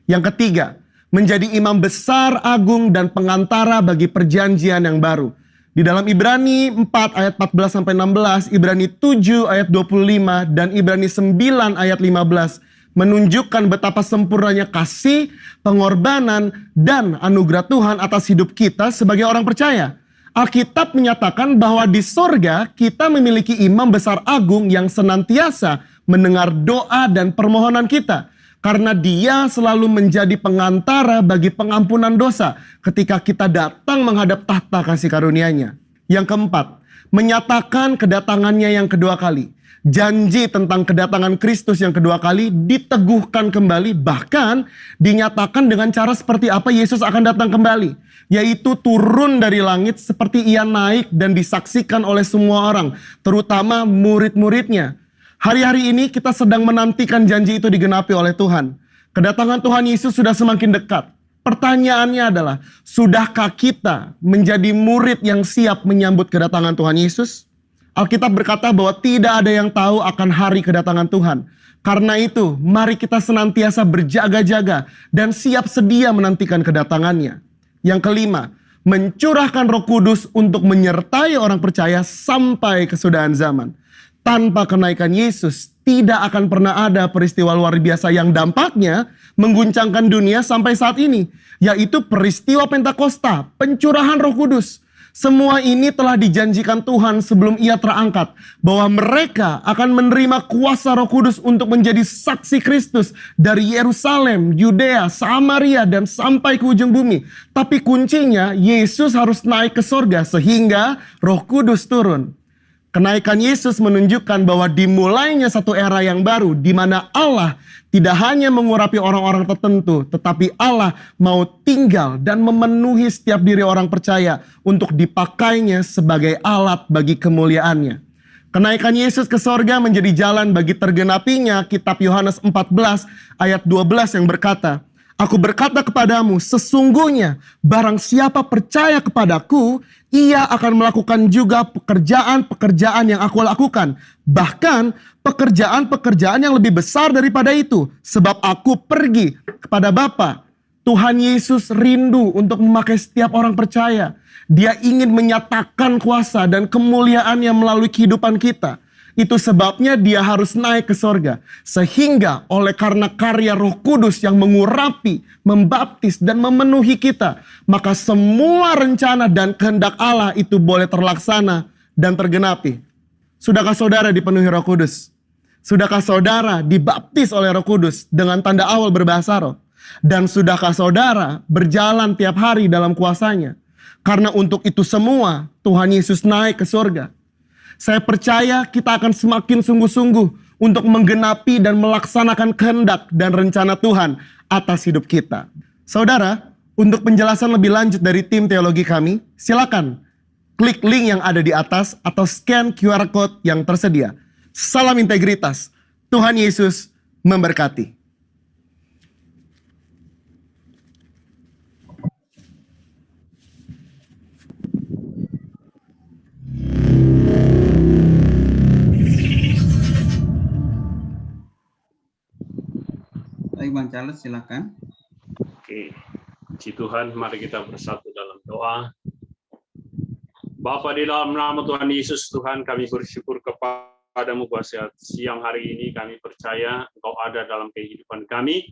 Yang ketiga, menjadi imam besar, agung, dan pengantara bagi perjanjian yang baru. Di dalam Ibrani 4 ayat 14-16, Ibrani 7 ayat 25, dan Ibrani 9 ayat 15, menunjukkan betapa sempurnanya kasih, pengorbanan, dan anugerah Tuhan atas hidup kita sebagai orang percaya. Alkitab menyatakan bahwa di sorga kita memiliki imam besar agung yang senantiasa mendengar doa dan permohonan kita. Karena dia selalu menjadi pengantara bagi pengampunan dosa ketika kita datang menghadap tahta kasih karunia-Nya. Yang keempat, menyatakan kedatangannya yang kedua kali. Janji tentang kedatangan Kristus yang kedua kali diteguhkan kembali, bahkan dinyatakan dengan cara seperti apa Yesus akan datang kembali, yaitu turun dari langit seperti ia naik dan disaksikan oleh semua orang, terutama murid-muridnya. Hari-hari ini kita sedang menantikan janji itu digenapi oleh Tuhan. Kedatangan Tuhan Yesus sudah semakin dekat. Pertanyaannya adalah, sudahkah kita menjadi murid yang siap menyambut kedatangan Tuhan Yesus? Alkitab berkata bahwa tidak ada yang tahu akan hari kedatangan Tuhan. Karena itu, mari kita senantiasa berjaga-jaga dan siap sedia menantikan kedatangannya. Yang kelima, mencurahkan Roh Kudus untuk menyertai orang percaya sampai kesudahan zaman. Tanpa kenaikan Yesus, tidak akan pernah ada peristiwa luar biasa yang dampaknya mengguncangkan dunia sampai saat ini, yaitu peristiwa Pentakosta, pencurahan Roh Kudus. Semua ini telah dijanjikan Tuhan sebelum ia terangkat, bahwa mereka akan menerima kuasa Roh Kudus untuk menjadi saksi Kristus dari Yerusalem, Yudea, Samaria, dan sampai ke ujung bumi. Tapi kuncinya, Yesus harus naik ke sorga sehingga Roh Kudus turun. Kenaikan Yesus menunjukkan bahwa dimulainya satu era yang baru di mana Allah tidak hanya mengurapi orang-orang tertentu, tetapi Allah mau tinggal dan memenuhi setiap diri orang percaya untuk dipakainya sebagai alat bagi kemuliaannya. Kenaikan Yesus ke sorga menjadi jalan bagi tergenapinya kitab Yohanes 14 ayat 12 yang berkata, Aku berkata kepadamu, sesungguhnya barang siapa percaya kepadaku, ia akan melakukan juga pekerjaan-pekerjaan yang aku lakukan. Bahkan pekerjaan-pekerjaan yang lebih besar daripada itu. Sebab aku pergi kepada Bapa. Tuhan Yesus rindu untuk memakai setiap orang percaya. Dia ingin menyatakan kuasa dan kemuliaannya melalui kehidupan kita. Itu sebabnya dia harus naik ke sorga. Sehingga oleh karena karya Roh Kudus yang mengurapi, membaptis, dan memenuhi kita, maka semua rencana dan kehendak Allah itu boleh terlaksana dan tergenapi. Sudahkah saudara dipenuhi Roh Kudus? Sudahkah saudara dibaptis oleh Roh Kudus dengan tanda awal berbahasa roh? Dan sudahkah saudara berjalan tiap hari dalam kuasanya? Karena untuk itu semua Tuhan Yesus naik ke sorga. Saya percaya kita akan semakin sungguh-sungguh untuk menggenapi dan melaksanakan kehendak dan rencana Tuhan atas hidup kita. Saudara, untuk penjelasan lebih lanjut dari tim teologi kami, silakan klik link yang ada di atas atau scan QR Code yang tersedia. Salam integritas. Tuhan Yesus memberkati. Baik, Bang Charles, silakan. Oke, puji Tuhan, mari kita bersatu dalam doa. Bapa, di dalam nama Tuhan Yesus, Tuhan, kami bersyukur kepadamu bahwa siang hari ini kami percaya Engkau ada dalam kehidupan kami.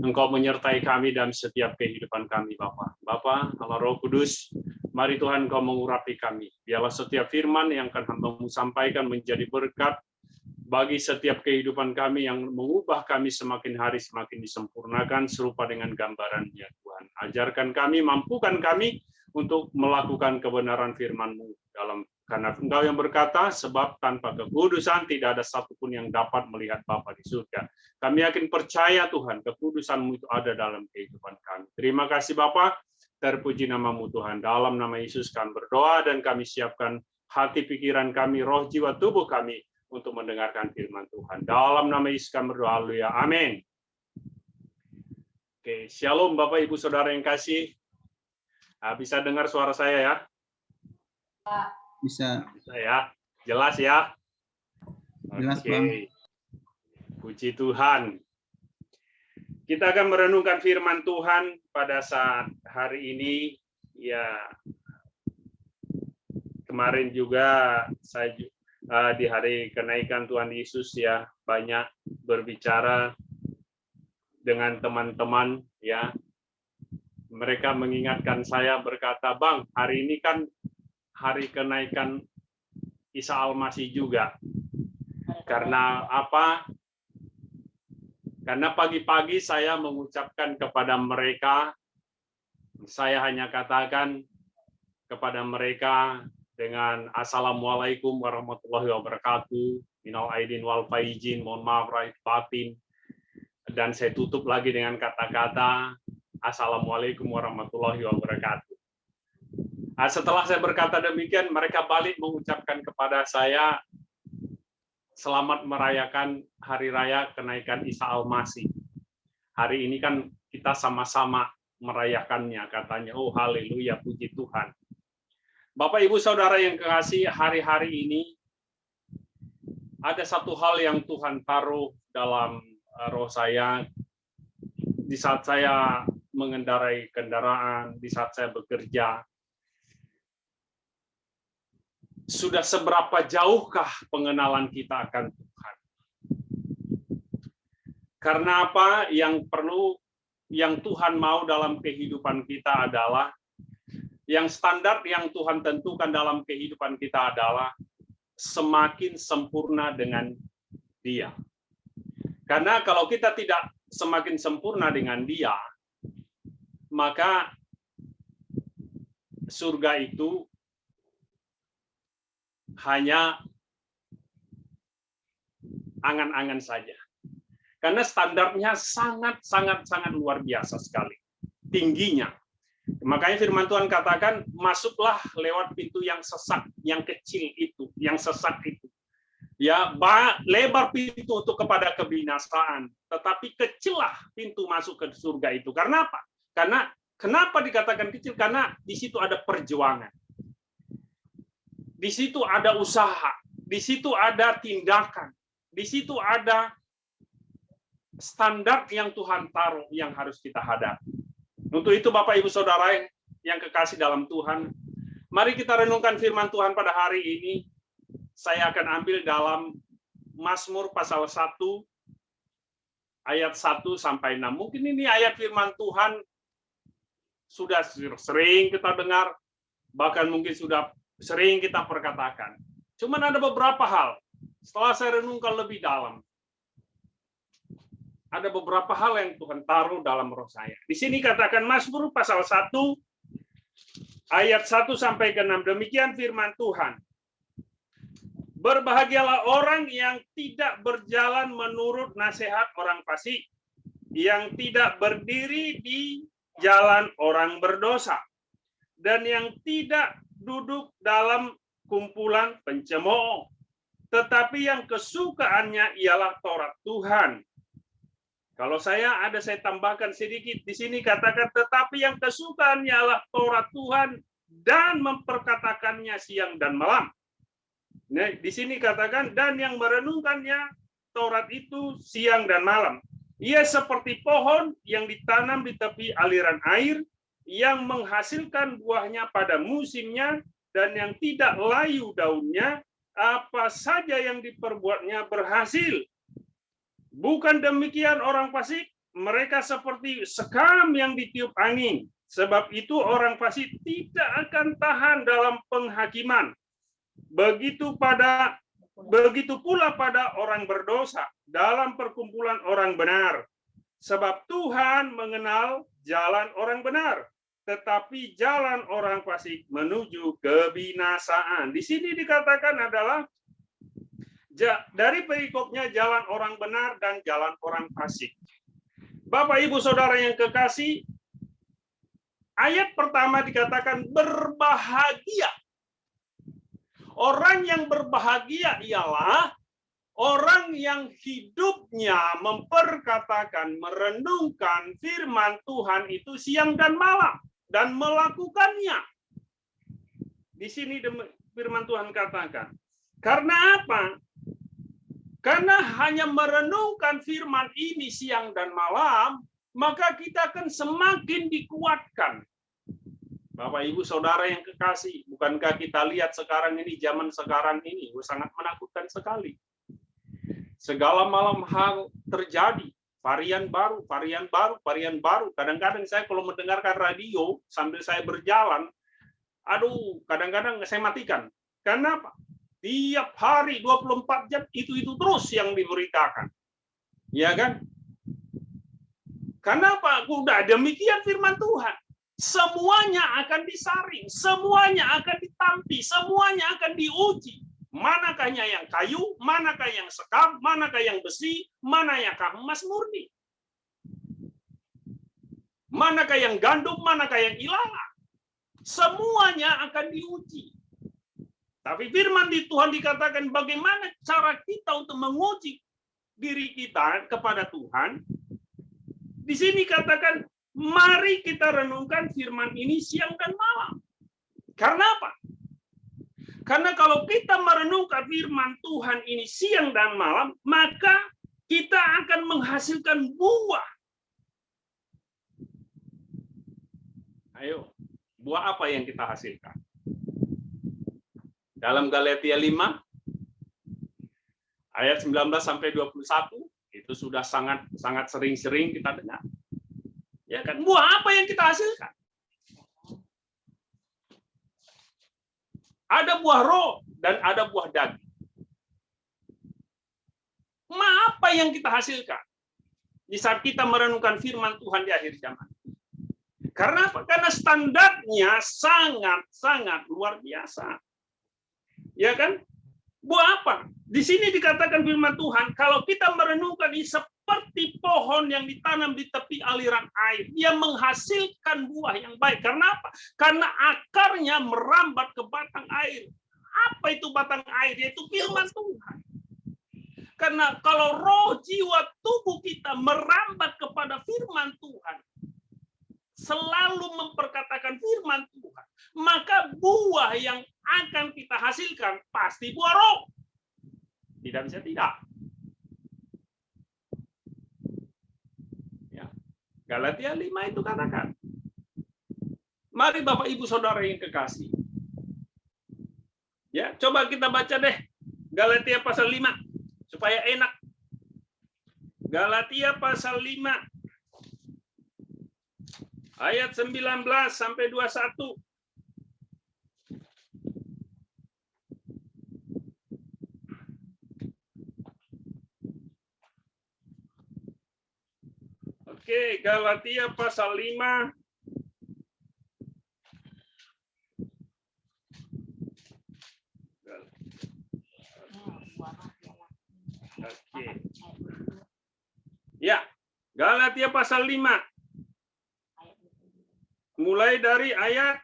Engkau menyertai kami dalam setiap kehidupan kami, Bapa. Bapa, Allah Roh Kudus, mari Tuhan Engkau mengurapi kami. Biarlah setiap firman yang akan hamba-Mu sampaikan menjadi berkat bagi setiap kehidupan kami yang mengubah kami semakin hari semakin disempurnakan serupa dengan gambaran-Nya, Tuhan. Ajarkan kami, mampukan kami untuk melakukan kebenaran firman-Mu karena Engkau yang berkata, sebab tanpa kekudusan tidak ada satupun yang dapat melihat Bapa di surga. Kami yakin percaya Tuhan, kekudusan-Mu itu ada dalam kehidupan kami. Terima kasih Bapa, terpuji nama-Mu Tuhan. Dalam nama Yesus kami berdoa dan kami siapkan hati pikiran kami, roh jiwa tubuh kami untuk mendengarkan firman Tuhan. Dalam nama Yesus kami berdoa, haleluya, amin. Oke, shalom Bapak Ibu Saudara yang kasih. Bisa dengar suara saya ya? Bisa. Bisa ya? Jelas ya? Jelas, Oke. Bang. Puji Tuhan. Kita akan merenungkan firman Tuhan pada saat hari ini. Ya, kemarin juga saya di hari kenaikan Tuhan Yesus ya banyak berbicara dengan teman-teman ya. Mereka mengingatkan saya berkata, Bang, hari ini kan hari kenaikan Isa Al-Masih juga. Karena apa? Karena pagi-pagi saya mengucapkan kepada mereka, saya hanya katakan kepada mereka dengan Assalamualaikum warahmatullahi wabarakatuh, minal aidin wal faizin, mohon maaf lahir batin, dan saya tutup lagi dengan kata-kata Assalamualaikum warahmatullahi wabarakatuh. Nah, setelah saya berkata demikian, mereka balik mengucapkan kepada saya, selamat merayakan hari raya kenaikan Isa Al-Masih. Hari ini kan kita sama-sama merayakannya, katanya. Oh haleluya, puji Tuhan. Bapak Ibu Saudara yang kekasih, hari-hari ini ada satu hal yang Tuhan taruh dalam roh saya di saat saya mengendarai kendaraan, di saat saya bekerja. Sudah seberapa jauhkah pengenalan kita akan Tuhan? Karena apa? Yang Tuhan mau dalam kehidupan kita adalah yang standar yang Tuhan tentukan dalam kehidupan kita adalah semakin sempurna dengan Dia. Karena kalau kita tidak semakin sempurna dengan Dia, maka surga itu hanya angan-angan saja. Karena standarnya sangat luar biasa sekali. Tingginya. Makanya firman Tuhan katakan, masuklah lewat pintu yang sesak, yang kecil itu, yang sesak itu. Ya, lebar pintu untuk kepada kebinasaan, tetapi kecillah pintu masuk ke surga itu. Karena apa? Karena kenapa dikatakan kecil? Karena di situ ada perjuangan. Di situ ada usaha, di situ ada tindakan, di situ ada standar yang Tuhan taruh yang harus kita hadapi. Untuk itu Bapak Ibu Saudara yang kekasih dalam Tuhan, mari kita renungkan firman Tuhan pada hari ini. Saya akan ambil dalam Mazmur pasal 1 ayat 1 sampai 6. Mungkin ini ayat firman Tuhan sudah sering kita dengar, bahkan mungkin sudah sering kita perkatakan. Cuman ada beberapa hal, setelah saya renungkan lebih dalam, ada beberapa hal yang Tuhan taruh dalam roh saya. Di sini katakan Mazmur pasal 1 ayat 1 sampai ke 6. Demikian firman Tuhan. Berbahagialah orang yang tidak berjalan menurut nasihat orang fasik, yang tidak berdiri di jalan orang berdosa, dan yang tidak duduk dalam kumpulan pencemooh, tetapi yang kesukaannya ialah Taurat Tuhan. Kalau saya tambahkan sedikit di sini katakan, tetapi yang kesukaannya ialah Taurat Tuhan dan memperkatakannya siang dan malam. Nah, di sini katakan, dan yang merenungkannya Taurat itu siang dan malam. Ia seperti pohon yang ditanam di tepi aliran air, yang menghasilkan buahnya pada musimnya, dan yang tidak layu daunnya, apa saja yang diperbuatnya berhasil. Bukan demikian orang fasik, mereka seperti sekam yang ditiup angin. Sebab itu orang fasik tidak akan tahan dalam penghakiman. Begitu pula pada orang berdosa dalam perkumpulan orang benar. Sebab Tuhan mengenal jalan orang benar, tetapi jalan orang fasik menuju kebinasaan. Di sini dikatakan adalah dari perikopnya jalan orang benar dan jalan orang fasik. Bapak Ibu Saudara yang kekasih, ayat pertama dikatakan berbahagia. Orang yang berbahagia ialah orang yang hidupnya memperkatakan, merenungkan firman Tuhan itu siang dan malam dan melakukannya. Di sini firman Tuhan katakan, karena apa? Karena hanya merenungkan firman ini siang dan malam, maka kita akan semakin dikuatkan. Bapak Ibu Saudara yang kekasih, bukankah kita lihat sekarang ini, zaman sekarang ini sangat menakutkan sekali. Segala malam hal terjadi, varian baru. Kadang-kadang saya kalau mendengarkan radio sambil saya berjalan, kadang-kadang saya matikan. Kenapa? Tiap hari 24 jam itu terus yang diberitakan. Ya kan? Kenapa? Udah demikian firman Tuhan. Semuanya akan disaring, semuanya akan ditampi, semuanya akan diuji. Manakahnya yang kayu, manakah yang sekam, manakah yang besi, manakah emas murni. Manakah yang gandum, manakah yang ilalang. Semuanya akan diuji. Tapi firman di Tuhan dikatakan bagaimana cara kita untuk menguji diri kita kepada Tuhan. Di sini katakan, mari kita renungkan firman ini siang dan malam. Karena apa? Karena kalau kita merenungkan firman Tuhan ini siang dan malam, maka kita akan menghasilkan buah. Ayo, buah apa yang kita hasilkan? Dalam Galatia 5, ayat 19 sampai 21, itu sudah sangat sering-sering kita dengar. Ya kan, buah apa yang kita hasilkan? Ada buah roh dan ada buah daging. Apa yang kita hasilkan di saat kita merenungkan firman Tuhan di akhir zaman? Karena apa? Karena standarnya sangat luar biasa. Ya kan? Buah apa? Di sini dikatakan firman Tuhan, kalau kita merenungkan ini seperti pohon yang ditanam di tepi aliran air. Dia menghasilkan buah yang baik. Karena apa? Karena akarnya merambat ke batang air. Apa itu batang air? Yaitu firman Tuhan. Karena kalau roh, jiwa, tubuh kita merambat kepada firman Tuhan, selalu memperkatakan firman Tuhan, maka buah yang akan kita hasilkan pasti buah roh. Tidak bisa tidak. Ya. Galatia 5 itu katakan. Mari Bapak Ibu Saudara yang kekasih. Ya, coba kita baca deh Galatia pasal 5 supaya enak. Galatia pasal 5 ayat 19 sampai 21. Oke, Galatia pasal 5 Oke. Ya, Galatia pasal 5. Mulai dari ayat.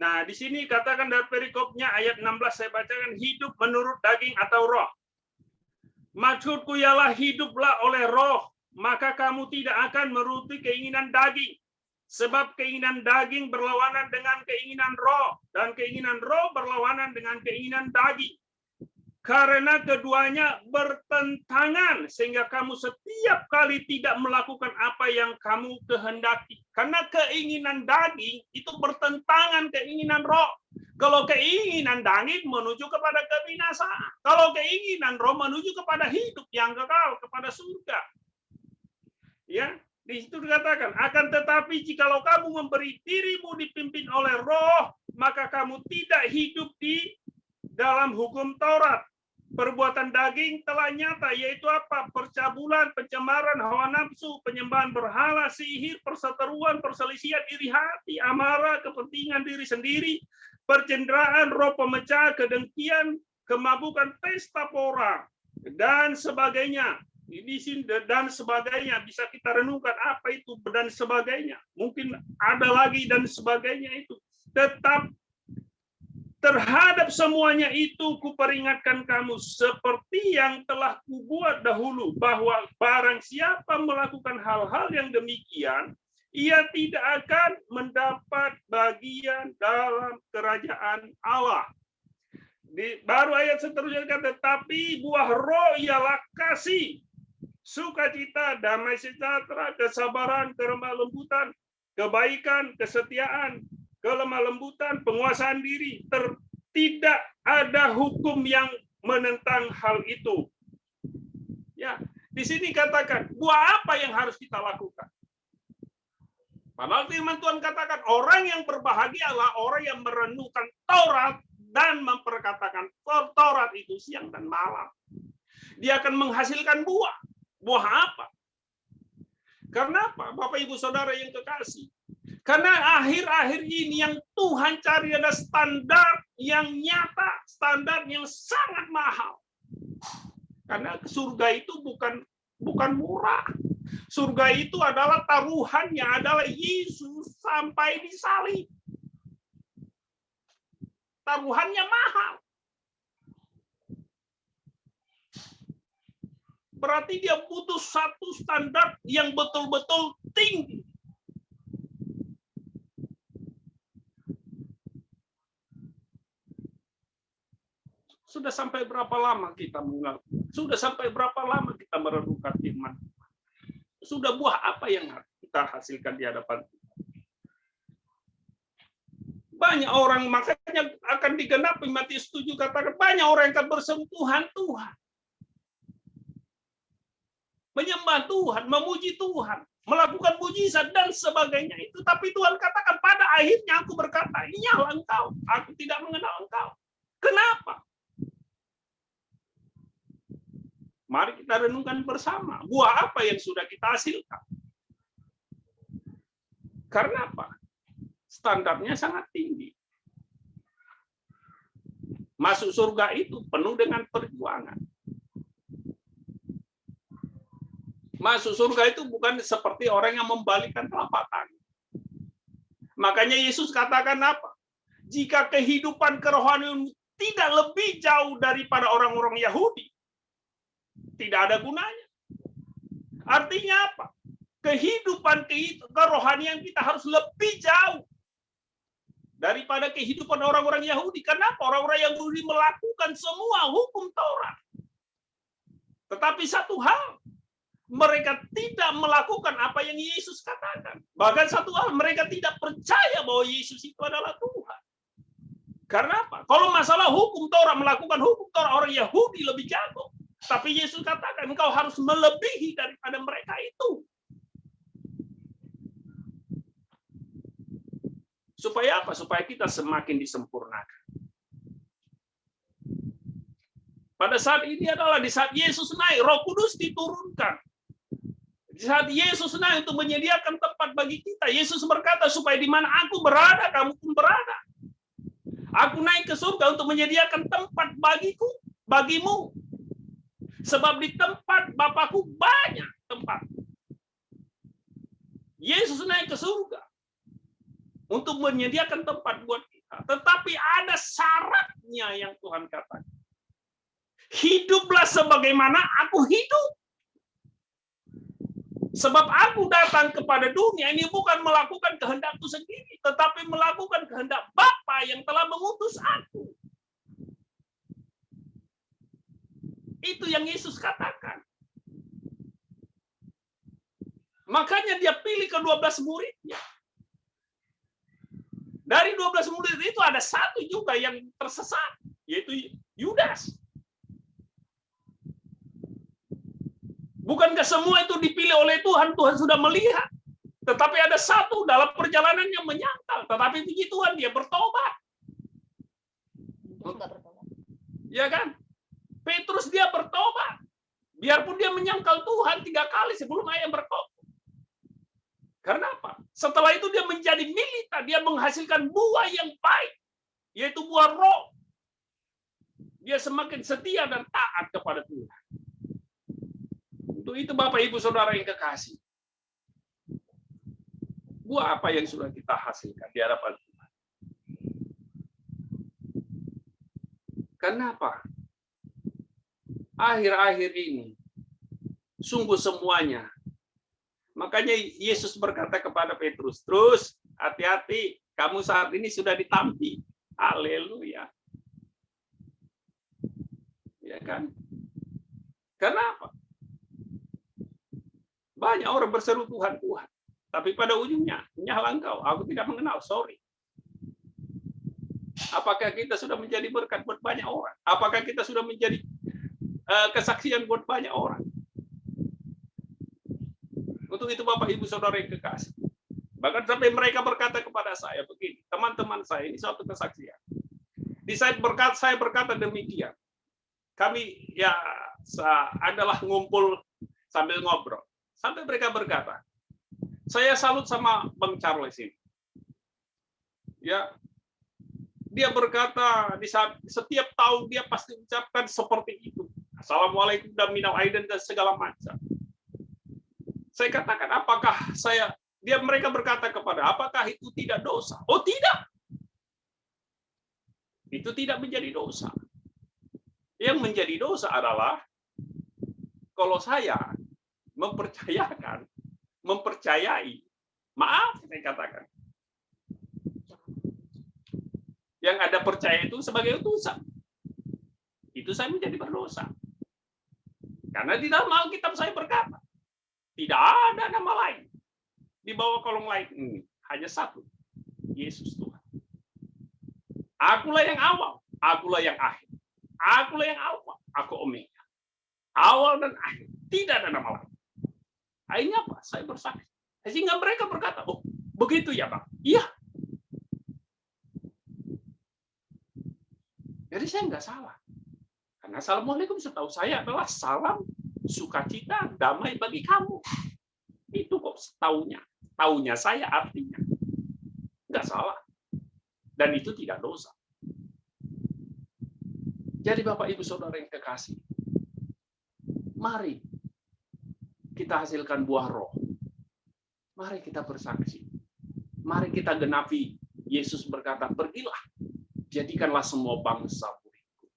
Nah, di sini katakan dari perikopnya ayat 16 saya bacakan, hidup menurut daging atau roh. Maksudku ialah hiduplah oleh roh, maka kamu tidak akan menuruti keinginan daging. Sebab keinginan daging berlawanan dengan keinginan roh, dan keinginan roh berlawanan dengan keinginan daging. Karena keduanya bertentangan, sehingga kamu setiap kali tidak melakukan apa yang kamu kehendaki. Karena keinginan daging itu bertentangan keinginan roh. Kalau keinginan daging menuju kepada kebinasaan. Kalau keinginan roh menuju kepada hidup yang kekal, kepada surga. Ya, di situ dikatakan, akan tetapi jikalau kamu memberi dirimu dipimpin oleh roh, maka kamu tidak hidup di dalam hukum Taurat. Perbuatan daging telah nyata, yaitu apa? Percabulan, pencemaran, hawa nafsu, penyembahan berhala, sihir, perseteruan, perselisihan, iri hati, amarah, kepentingan diri sendiri, percenderaan, roh pemecah, kedengkian, kemabukan, pesta pora, dan sebagainya. Di sini dan sebagainya bisa kita renungkan apa itu dan sebagainya. Mungkin ada lagi dan sebagainya itu. Tetap terhadap semuanya itu kuperingatkan kamu seperti yang telah kubuat dahulu, bahwa barang siapa melakukan hal-hal yang demikian, ia tidak akan mendapat bagian dalam kerajaan Allah. Baru ayat seterusnya kata, tetapi buah roh ialah kasih, sukacita, damai sejahtera, kesabaran, kelemah lembutan, kebaikan, kesetiaan, kelemah lembutan, penguasaan diri. Tidak ada hukum yang menentang hal itu. Ya, di sini katakan, buah apa yang harus kita lakukan? Padahal firman Tuhan katakan, orang yang berbahagia adalah orang yang merenungkan Taurat dan memperkatakan Taurat itu siang dan malam. Dia akan menghasilkan buah. Buah apa? Karena apa? Bapak Ibu Saudara yang kekasih. Karena akhir-akhir ini yang Tuhan cari ada standar yang nyata, standar yang sangat mahal. Karena surga itu bukan murah. Surga itu adalah taruhannya, adalah Yesus sampai disalib. Taruhannya mahal. Berarti dia butuh satu standar yang betul-betul tinggi. Sudah sampai berapa lama kita mengaku? Sudah sampai berapa lama kita merenungkan firman? Sudah buah apa yang kita hasilkan di hadapan Tuhan? Banyak orang, makanya akan digenapi Matius 7 katakan, banyak orang yang akan bersentuhan Tuhan. Menyembah Tuhan, memuji Tuhan, melakukan mujizat dan sebagainya itu. Tapi Tuhan katakan pada akhirnya aku berkata, inyalah engkau, aku tidak mengenal engkau. Kenapa? Mari kita renungkan bersama, buah apa yang sudah kita hasilkan. Karena apa? Standarnya sangat tinggi. Masuk surga itu penuh dengan perjuangan. Masuk surga itu bukan seperti orang yang membalikkan telapak tangan. Makanya Yesus katakan apa? Jika kehidupan kerohanian tidak lebih jauh daripada orang-orang Yahudi, tidak ada gunanya. Artinya apa? Kehidupan kerohanian kita harus lebih jauh daripada kehidupan orang-orang Yahudi. Kenapa? Orang-orang Yahudi melakukan semua hukum Taurat. Tetapi satu hal, mereka tidak melakukan apa yang Yesus katakan. Bahkan satu hal, mereka tidak percaya bahwa Yesus itu adalah Tuhan. Karena apa? Kalau masalah hukum Taurat, melakukan hukum Taurat, orang Yahudi lebih jago. Tapi Yesus katakan, engkau harus melebihi daripada mereka itu. Supaya apa? Supaya kita semakin disempurnakan. Pada saat ini adalah di saat Yesus naik, Roh Kudus diturunkan. Di saat Yesus naik untuk menyediakan tempat bagi kita, Yesus berkata, supaya di mana aku berada, kamu pun berada. Aku naik ke surga untuk menyediakan tempat bagimu. Sebab di tempat Bapakku banyak tempat. Yesus naik ke surga untuk menyediakan tempat buat kita. Tetapi ada syaratnya yang Tuhan katakan. Hiduplah sebagaimana aku hidup. Sebab aku datang kepada dunia ini bukan melakukan kehendakku sendiri, tetapi melakukan kehendak Bapa yang telah mengutus aku. Itu yang Yesus katakan. Makanya dia pilih ke-12 muridnya. Dari 12 murid itu ada satu juga yang tersesat, yaitu Yudas. Bukankah semua itu dipilih oleh Tuhan? Tuhan sudah melihat. Tetapi ada satu dalam perjalanan yang menyangkal. Tetapi puji Tuhan, dia bertobat. Ya kan? Petrus dia bertobat. Biarpun dia menyangkal Tuhan 3 kali sebelum ayam berkokok. Karena apa? Setelah itu dia menjadi militan. Dia menghasilkan buah yang baik. Yaitu buah roh. Dia semakin setia dan taat kepada Tuhan. Untuk itu Bapak Ibu Saudara yang kekasih. Buah apa yang sudah kita hasilkan di hadapan Tuhan? Kenapa? Akhir-akhir ini, sungguh semuanya. Makanya Yesus berkata kepada Petrus, terus hati-hati, kamu saat ini sudah ditampi. Haleluya. Ya kan? Kenapa? Banyak orang berseru Tuhan, Tuhan. Tapi pada ujungnya, nyala engkau, aku tidak mengenal, sorry. Apakah kita sudah menjadi berkat buat banyak orang? Apakah kita sudah menjadi kesaksian buat banyak orang? Untuk itu Bapak Ibu Saudara yang kekasih. Bahkan sampai mereka berkata kepada saya begini, teman-teman saya, ini suatu kesaksian. Di saat saya berkata demikian, kami ya adalah ngumpul sambil ngobrol. Sampai mereka berkata, saya salut sama Bang Charles ini. Ya, dia berkata di saat setiap tahun dia pasti ucapkan seperti itu. Assalamualaikum dan minal aidin dan segala macam. Saya katakan, apakah mereka berkata kepada, apakah itu tidak dosa? Oh tidak. Itu tidak menjadi dosa. Yang menjadi dosa adalah kalau saya mempercayai, maaf saya katakan, yang ada percaya itu sebagai utusan, itu saya menjadi berdosa. Karena di dalam Alkitab saya berkata, tidak ada nama lain di bawah kolong langit ini, hanya satu, Yesus Tuhan. Akulah yang awal, akulah yang akhir, akulah yang alfa, aku omega, awal dan akhir, tidak ada nama lain. Akhirnya apa? Saya bersaksi. Sehingga mereka berkata, oh begitu ya Bang? Iya. Jadi saya nggak salah. Karena Assalamualaikum setahu saya adalah salam sukacita damai bagi kamu. Itu kok taunya. Taunya saya artinya. Nggak salah. Dan itu tidak dosa. Jadi Bapak Ibu Saudara yang kekasih, mari kita hasilkan buah roh. Mari kita bersaksi. Mari kita genapi. Yesus berkata, pergilah, jadikanlah semua bangsa muridku.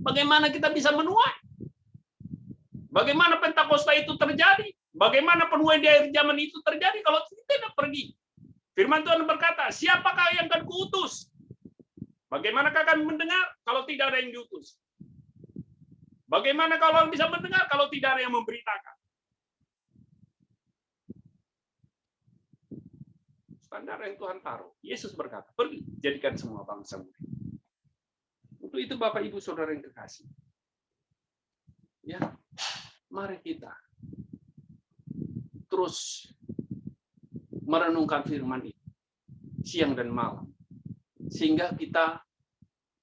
Bagaimana kita bisa menuai? Bagaimana Pentakosta itu terjadi? Bagaimana penuaian di akhir zaman itu terjadi kalau tidak pergi? Firman Tuhan berkata, siapakah yang akan kuutus? Bagaimanakah akan mendengar kalau tidak ada yang diutus? Bagaimana kalau bisa mendengar kalau tidak ada yang memberitakan? Standar yang Tuhan taruh. Yesus berkata, pergi, jadikan semua bangsa murid. Untuk itu Bapak Ibu Saudara yang kekasih. Ya, mari kita terus merenungkan firman itu siang dan malam, sehingga kita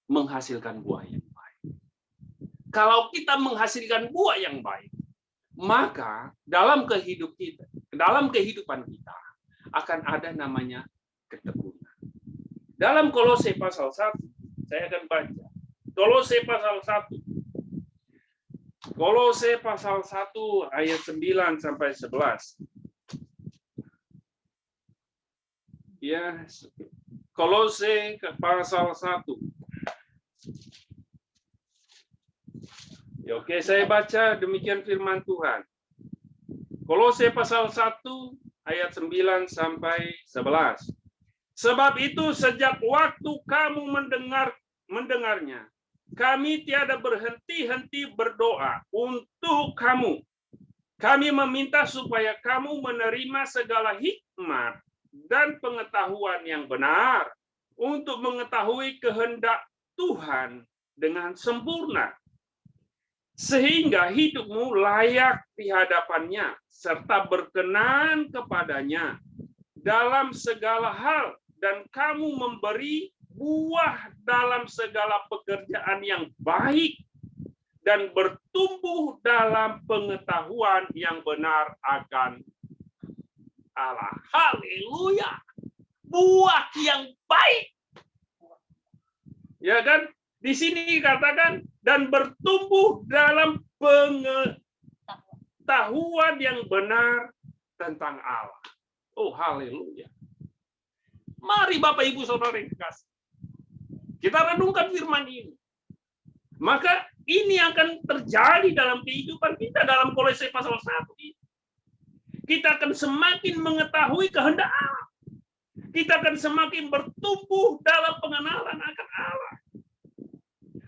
menghasilkan buah yang baik. Kalau kita menghasilkan buah yang baik, maka dalam kehidupan kita akan ada namanya ketekunan. Dalam Kolose pasal 1, saya akan baca. Kolose pasal 1. Kolose pasal 1 ayat 9 sampai 11. Ya, Kolose pasal 1. Ya, oke, saya baca demikian firman Tuhan. Kolose pasal 1 ayat 9 sampai 11. Sebab itu sejak waktu kamu mendengarnya, kami tiada berhenti-henti berdoa untuk kamu. Kami meminta supaya kamu menerima segala hikmat dan pengetahuan yang benar untuk mengetahui kehendak Tuhan dengan sempurna, sehingga hidupmu layak di hadapannya serta berkenan kepadanya dalam segala hal, dan kamu memberi buah dalam segala pekerjaan yang baik dan bertumbuh dalam pengetahuan yang benar akan Allah. Haleluya. Buah yang baik. Ya kan? Di sini katakan dan bertumbuh dalam pengetahuan yang benar tentang Allah. Oh, haleluya. Mari Bapak Ibu Saudara yang kekasih, kita renungkan firman ini. Maka ini akan terjadi dalam kehidupan kita dalam Kolose pasal 1 ini. Kita akan semakin mengetahui kehendak Allah. Kita akan semakin bertumbuh dalam pengenalan akan Allah.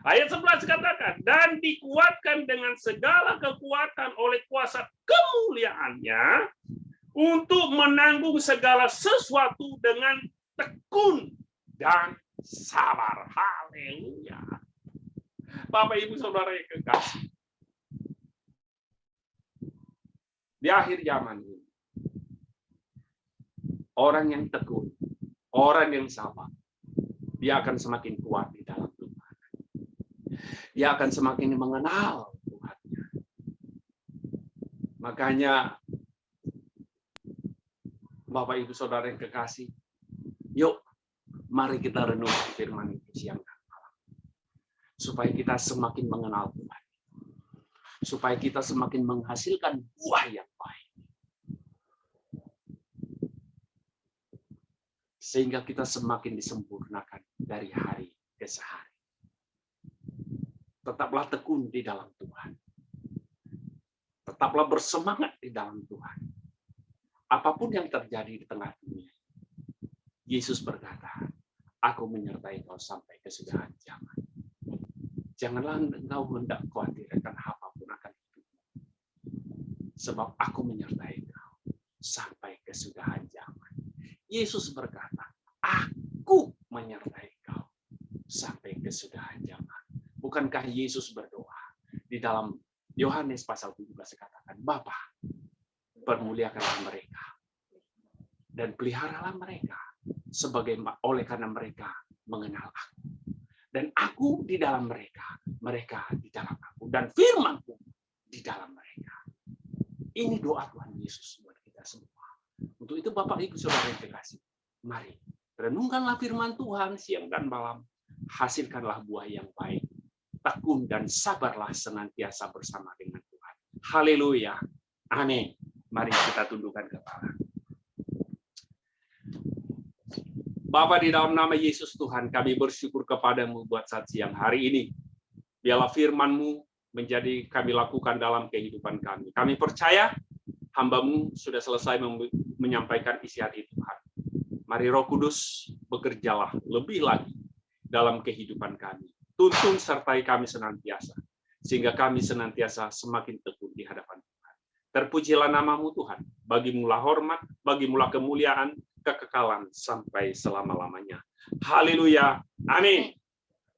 Ayat 11 katakan, dan dikuatkan dengan segala kekuatan oleh kuasa kemuliaannya untuk menanggung segala sesuatu dengan tekun dan sabar. Haleluya. Bapak Ibu Saudara yang kekasih, di akhir zaman ini, orang yang tekun, orang yang sabar, dia akan semakin kuat di dalam Tuhan. Dia akan semakin mengenal Tuhannya. Makanya, Bapak Ibu Saudara yang kekasih, yuk, mari kita renungkan firman itu siang dan malam. Supaya kita semakin mengenal Tuhan. Supaya kita semakin menghasilkan buah yang baik. Sehingga kita semakin disempurnakan dari hari ke hari. Tetaplah tekun di dalam Tuhan. Tetaplah bersemangat di dalam Tuhan. Apapun yang terjadi di tengah dunia, Yesus berkata, aku menyertai kau sampai kesudahan zaman. Janganlah engkau hendak khawatir akan apapun akan hidupmu. Sebab aku menyertai kau sampai kesudahan zaman. Yesus berkata, aku menyertai kau sampai kesudahan zaman. Bukankah Yesus berdoa di dalam Yohanes pasal 17 katakan, Bapa, permuliakanlah mereka dan peliharalah mereka oleh karena mereka mengenal aku. Dan aku di dalam mereka, mereka di dalam aku, dan firman-Ku di dalam mereka. Ini doa Tuhan Yesus buat kita semua. Untuk itu Bapak Ibu Saudara yang kekasih, mari renungkanlah firman Tuhan siang dan malam, hasilkanlah buah yang baik tekun dan sabarlah senantiasa bersama dengan Tuhan. Haleluya. Amin. Mari kita tundukkan kepala. Bapa, di dalam nama Yesus Tuhan, kami bersyukur kepadamu buat saat siang hari ini. Biarlah firman-Mu menjadi kami lakukan dalam kehidupan kami. Kami percaya hamba-Mu sudah selesai menyampaikan isi hati Tuhan. Mari Roh Kudus bekerjalah lebih lagi dalam kehidupan kami. Tuntun sertai kami senantiasa, sehingga kami senantiasa semakin tekun di hadapan Tuhan. Terpujilah nama-Mu Tuhan, bagi-Mulah hormat, bagi-Mulah kemuliaan, kekekalan sampai selama-lamanya. Haleluya. Amin.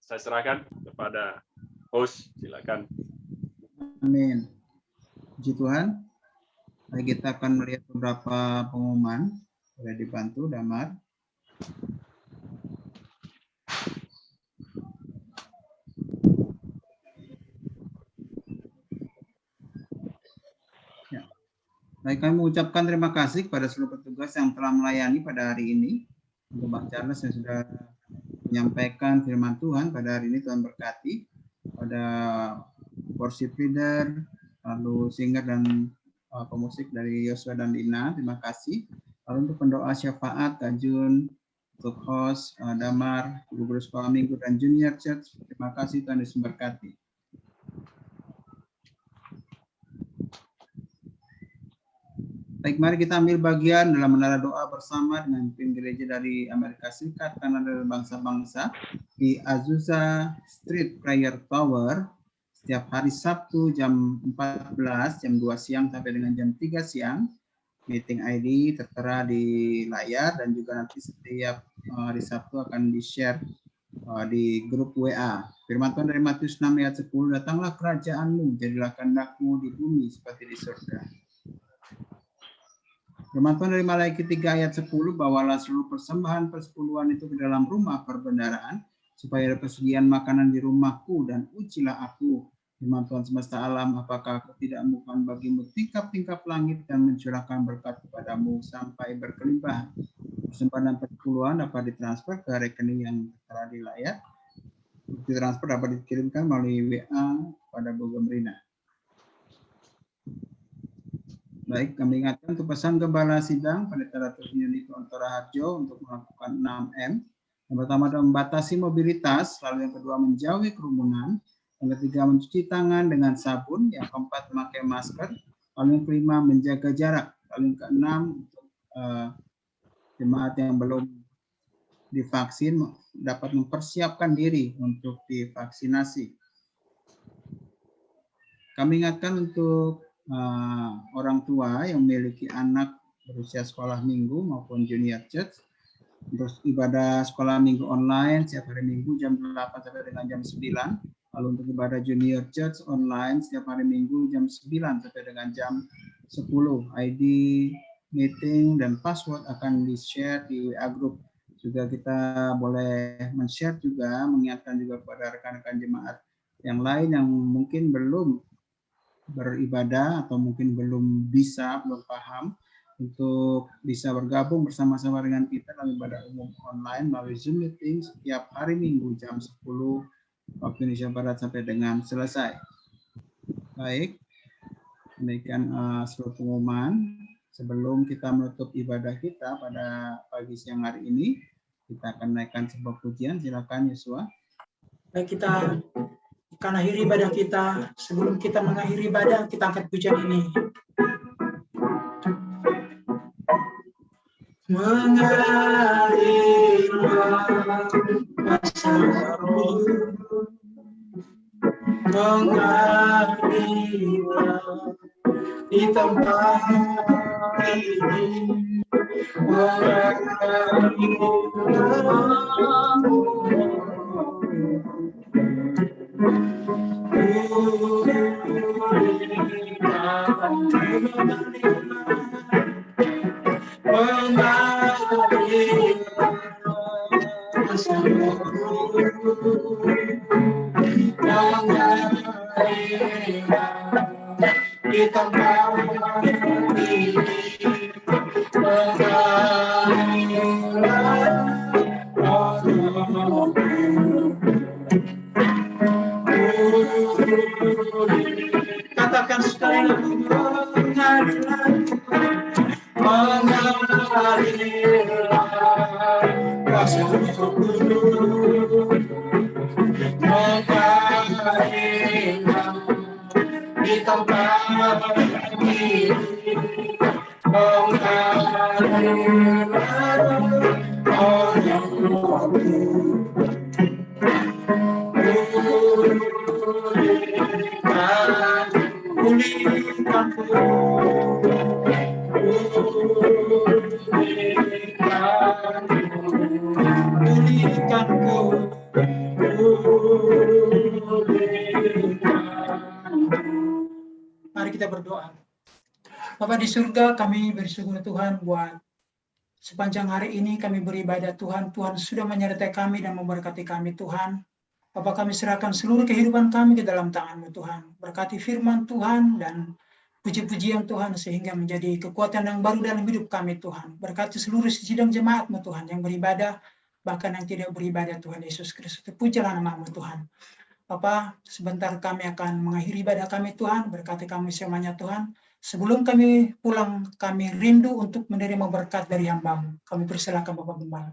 Saya serahkan kepada host, silakan. Amin. Puji Tuhan. Baik, kita akan melihat beberapa pengumuman. Boleh dibantu, Damar. Ya. Baik, kami mengucapkan terima kasih kepada seluruh petugas yang telah melayani pada hari ini. Untuk Bang Charles yang sudah menyampaikan firman Tuhan pada hari ini, Tuhan berkati. Pada worship leader, lalu singer dan pemusik dari Yosua dan Dina, terima kasih. Lalu untuk pendoa syafaat, Kak Jun, untuk host, Damar, guru sekolah minggu, dan junior church, terima kasih, Tuhan Yesus memberkati. Baik, mari kita ambil bagian dalam menara doa bersama dengan tim gereja dari Amerika Serikat, Kanada, dan bangsa-bangsa di Azusa Street Prayer Tower setiap hari Sabtu jam 14, jam 2 siang sampai dengan jam 3 siang. Meeting ID tertera di layar dan juga nanti setiap hari Sabtu akan di-share di grup WA. Firman Tuhan dari Matius 6 ayat 10, datanglah kerajaan-Mu, jadilah kehendak-Mu di bumi seperti di surga. Firman Tuhan dari Malaikat 3 ayat 10, bawalah seluruh persembahan persepuluhan itu ke dalam rumah perbendaharaan, supaya ada persediaan makanan di rumahku, dan ujilah aku, firman Tuhan semesta alam, apakah aku tidak memohon bagimu tingkap-tingkap langit dan mencurahkan berkat kepadamu sampai berkelimpahan. Persembahan dan persepuluhan dapat ditransfer ke rekening yang tertera di layar. Bukti transfer dapat dikirimkan melalui WA pada Bu Gemrina. Baik, kami ingatkan untuk pesan Gembala Sidang Pendeta Datuk Yunito Antara Harjo untuk melakukan 6M. Yang pertama adalah membatasi mobilitas, lalu yang kedua menjauhi kerumunan, yang ketiga mencuci tangan dengan sabun, yang keempat memakai masker, lalu yang kelima menjaga jarak, lalu yang keenam untuk jemaat yang belum divaksin dapat mempersiapkan diri untuk divaksinasi. Kami ingatkan untuk orang tua yang memiliki anak berusia sekolah minggu maupun junior church, terus ibadah sekolah minggu online setiap hari Minggu jam 8 sampai dengan jam 9. Lalu untuk ibadah junior church online setiap hari Minggu jam 9 sampai dengan jam 10. ID, meeting, dan password akan di-share di WA group. Juga kita boleh men-share juga, mengingatkan juga kepada rekan-rekan jemaat yang lain yang mungkin belum beribadah atau mungkin belum paham, untuk bisa bergabung bersama-sama dengan kita dalam ibadah umum online melalui Zoom meeting setiap hari Minggu jam 10 waktu Indonesia Barat sampai dengan selesai. Baik, demikian seluruh pengumuman. Sebelum kita menutup ibadah kita pada pagi siang hari ini, kita akan naikkan sebuah pujian. Silakan Yosua. Baik, kita akan akhiri ibadah kita. Sebelum kita mengakhiri ibadah, kita angkat pujian ini. Mengalirlah kuasa Roh, mengalirlah di tempat ini, kuasa Roh Kudus menghadirkan di tempat ini, menghadirkan orang Mari kita berdoa. Bapa di surga, kami bersyukur Tuhan buat sepanjang hari ini kami beribadah Tuhan. Tuhan sudah menyertai kami dan memberkati kami Tuhan. Bapa, kami serahkan seluruh kehidupan kami ke dalam tangan-Mu Tuhan. Berkati firman Tuhan dan puji-pujian Tuhan sehingga menjadi kekuatan yang baru dalam hidup kami Tuhan. Berkati seluruh sidang jemaat-Mu Tuhan yang beribadah, bahkan yang tidak beribadah Tuhan Yesus Kristus. Pujilah nama-Mu Tuhan. Bapa, sebentar kami akan mengakhiri ibadah kami Tuhan. Berkati kami semuanya Tuhan. Sebelum kami pulang, kami rindu untuk menerima berkat dari hamba-Mu. Kami persilakan Bapak Gembala.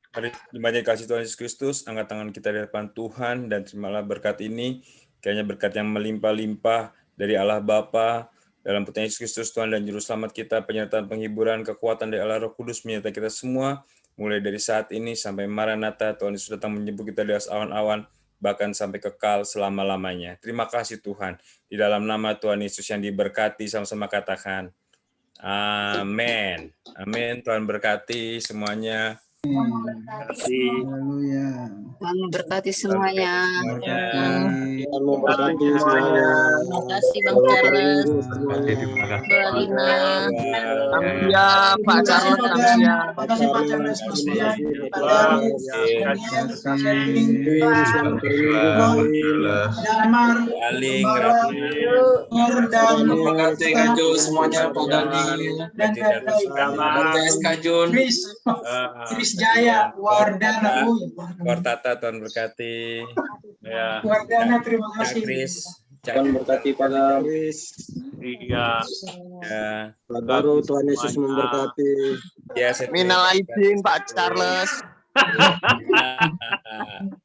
Mari jemaat kasih Tuhan Yesus Kristus, angkat tangan kita di depan Tuhan dan terimalah berkat ini, kiranya berkat yang melimpah-limpah dari Allah Bapa dalam putra Yesus Kristus Tuhan dan Juru Selamat kita, penyertaan penghiburan, kekuatan dari Allah Roh Kudus menyertai kita semua, mulai dari saat ini sampai Maranatha, Tuhan Yesus datang menjemput kita dari awan-awan, bahkan sampai kekal selama-lamanya. Terima kasih Tuhan, di dalam nama Tuhan Yesus yang diberkati, sama-sama katakan, amin. Amin, Tuhan berkati semuanya. Haleluya. Tuhan memberkati semuanya. Berkati. Memberkati semuanya. Terima kasih Bang Charles, Bu Alina. Ya, Pak Charles. Terima kasih Pak Charles, Mas Dian, Pak Darius, Damar, Aling, Nur, dan Terima kasih Kak Jun semuanya, Pak Dani. dan Kak Jun. Chris Jaya, Wardana, Wartata, Tuhan berkati. Ya, Wardana, terima kasih. Chris, Tuhan berkati pada tiga. ya, baru Tuhan Yesus memberkati. ya, Minal aidin Pak Charles.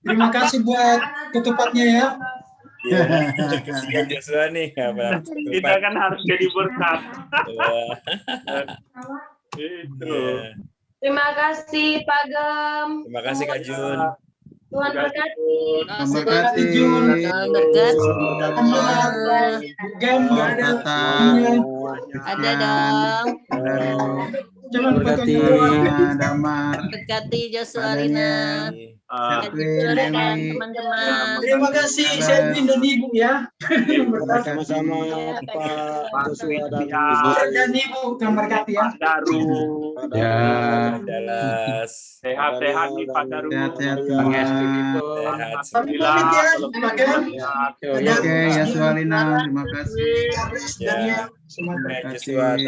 Terima kasih buat ketupatnya ya. Ya, kesian Joshua nih. Kita kan harus jadi berkat. Itu. Terima kasih Pak Gem. Terima kasih Kak Jun. Tuhan berkati. Memberkati. Gem, nggak ada. Ada dong. Jangan Berkati pegang Damar. Berkati Joshua Alina. Teman-teman. Terima kasih Selvin dan Ibu ya. Sama-sama Pak Joshua dan Dan Ibu, Tuhan berkati ya. Daru. Dallas. Sehat-sehat nih Pak Daru. Sehat-sehat Sehat Kami pamit ya, Pak Gem. Oke, Yaswalina, terima kasih. Dan ya, Joshua,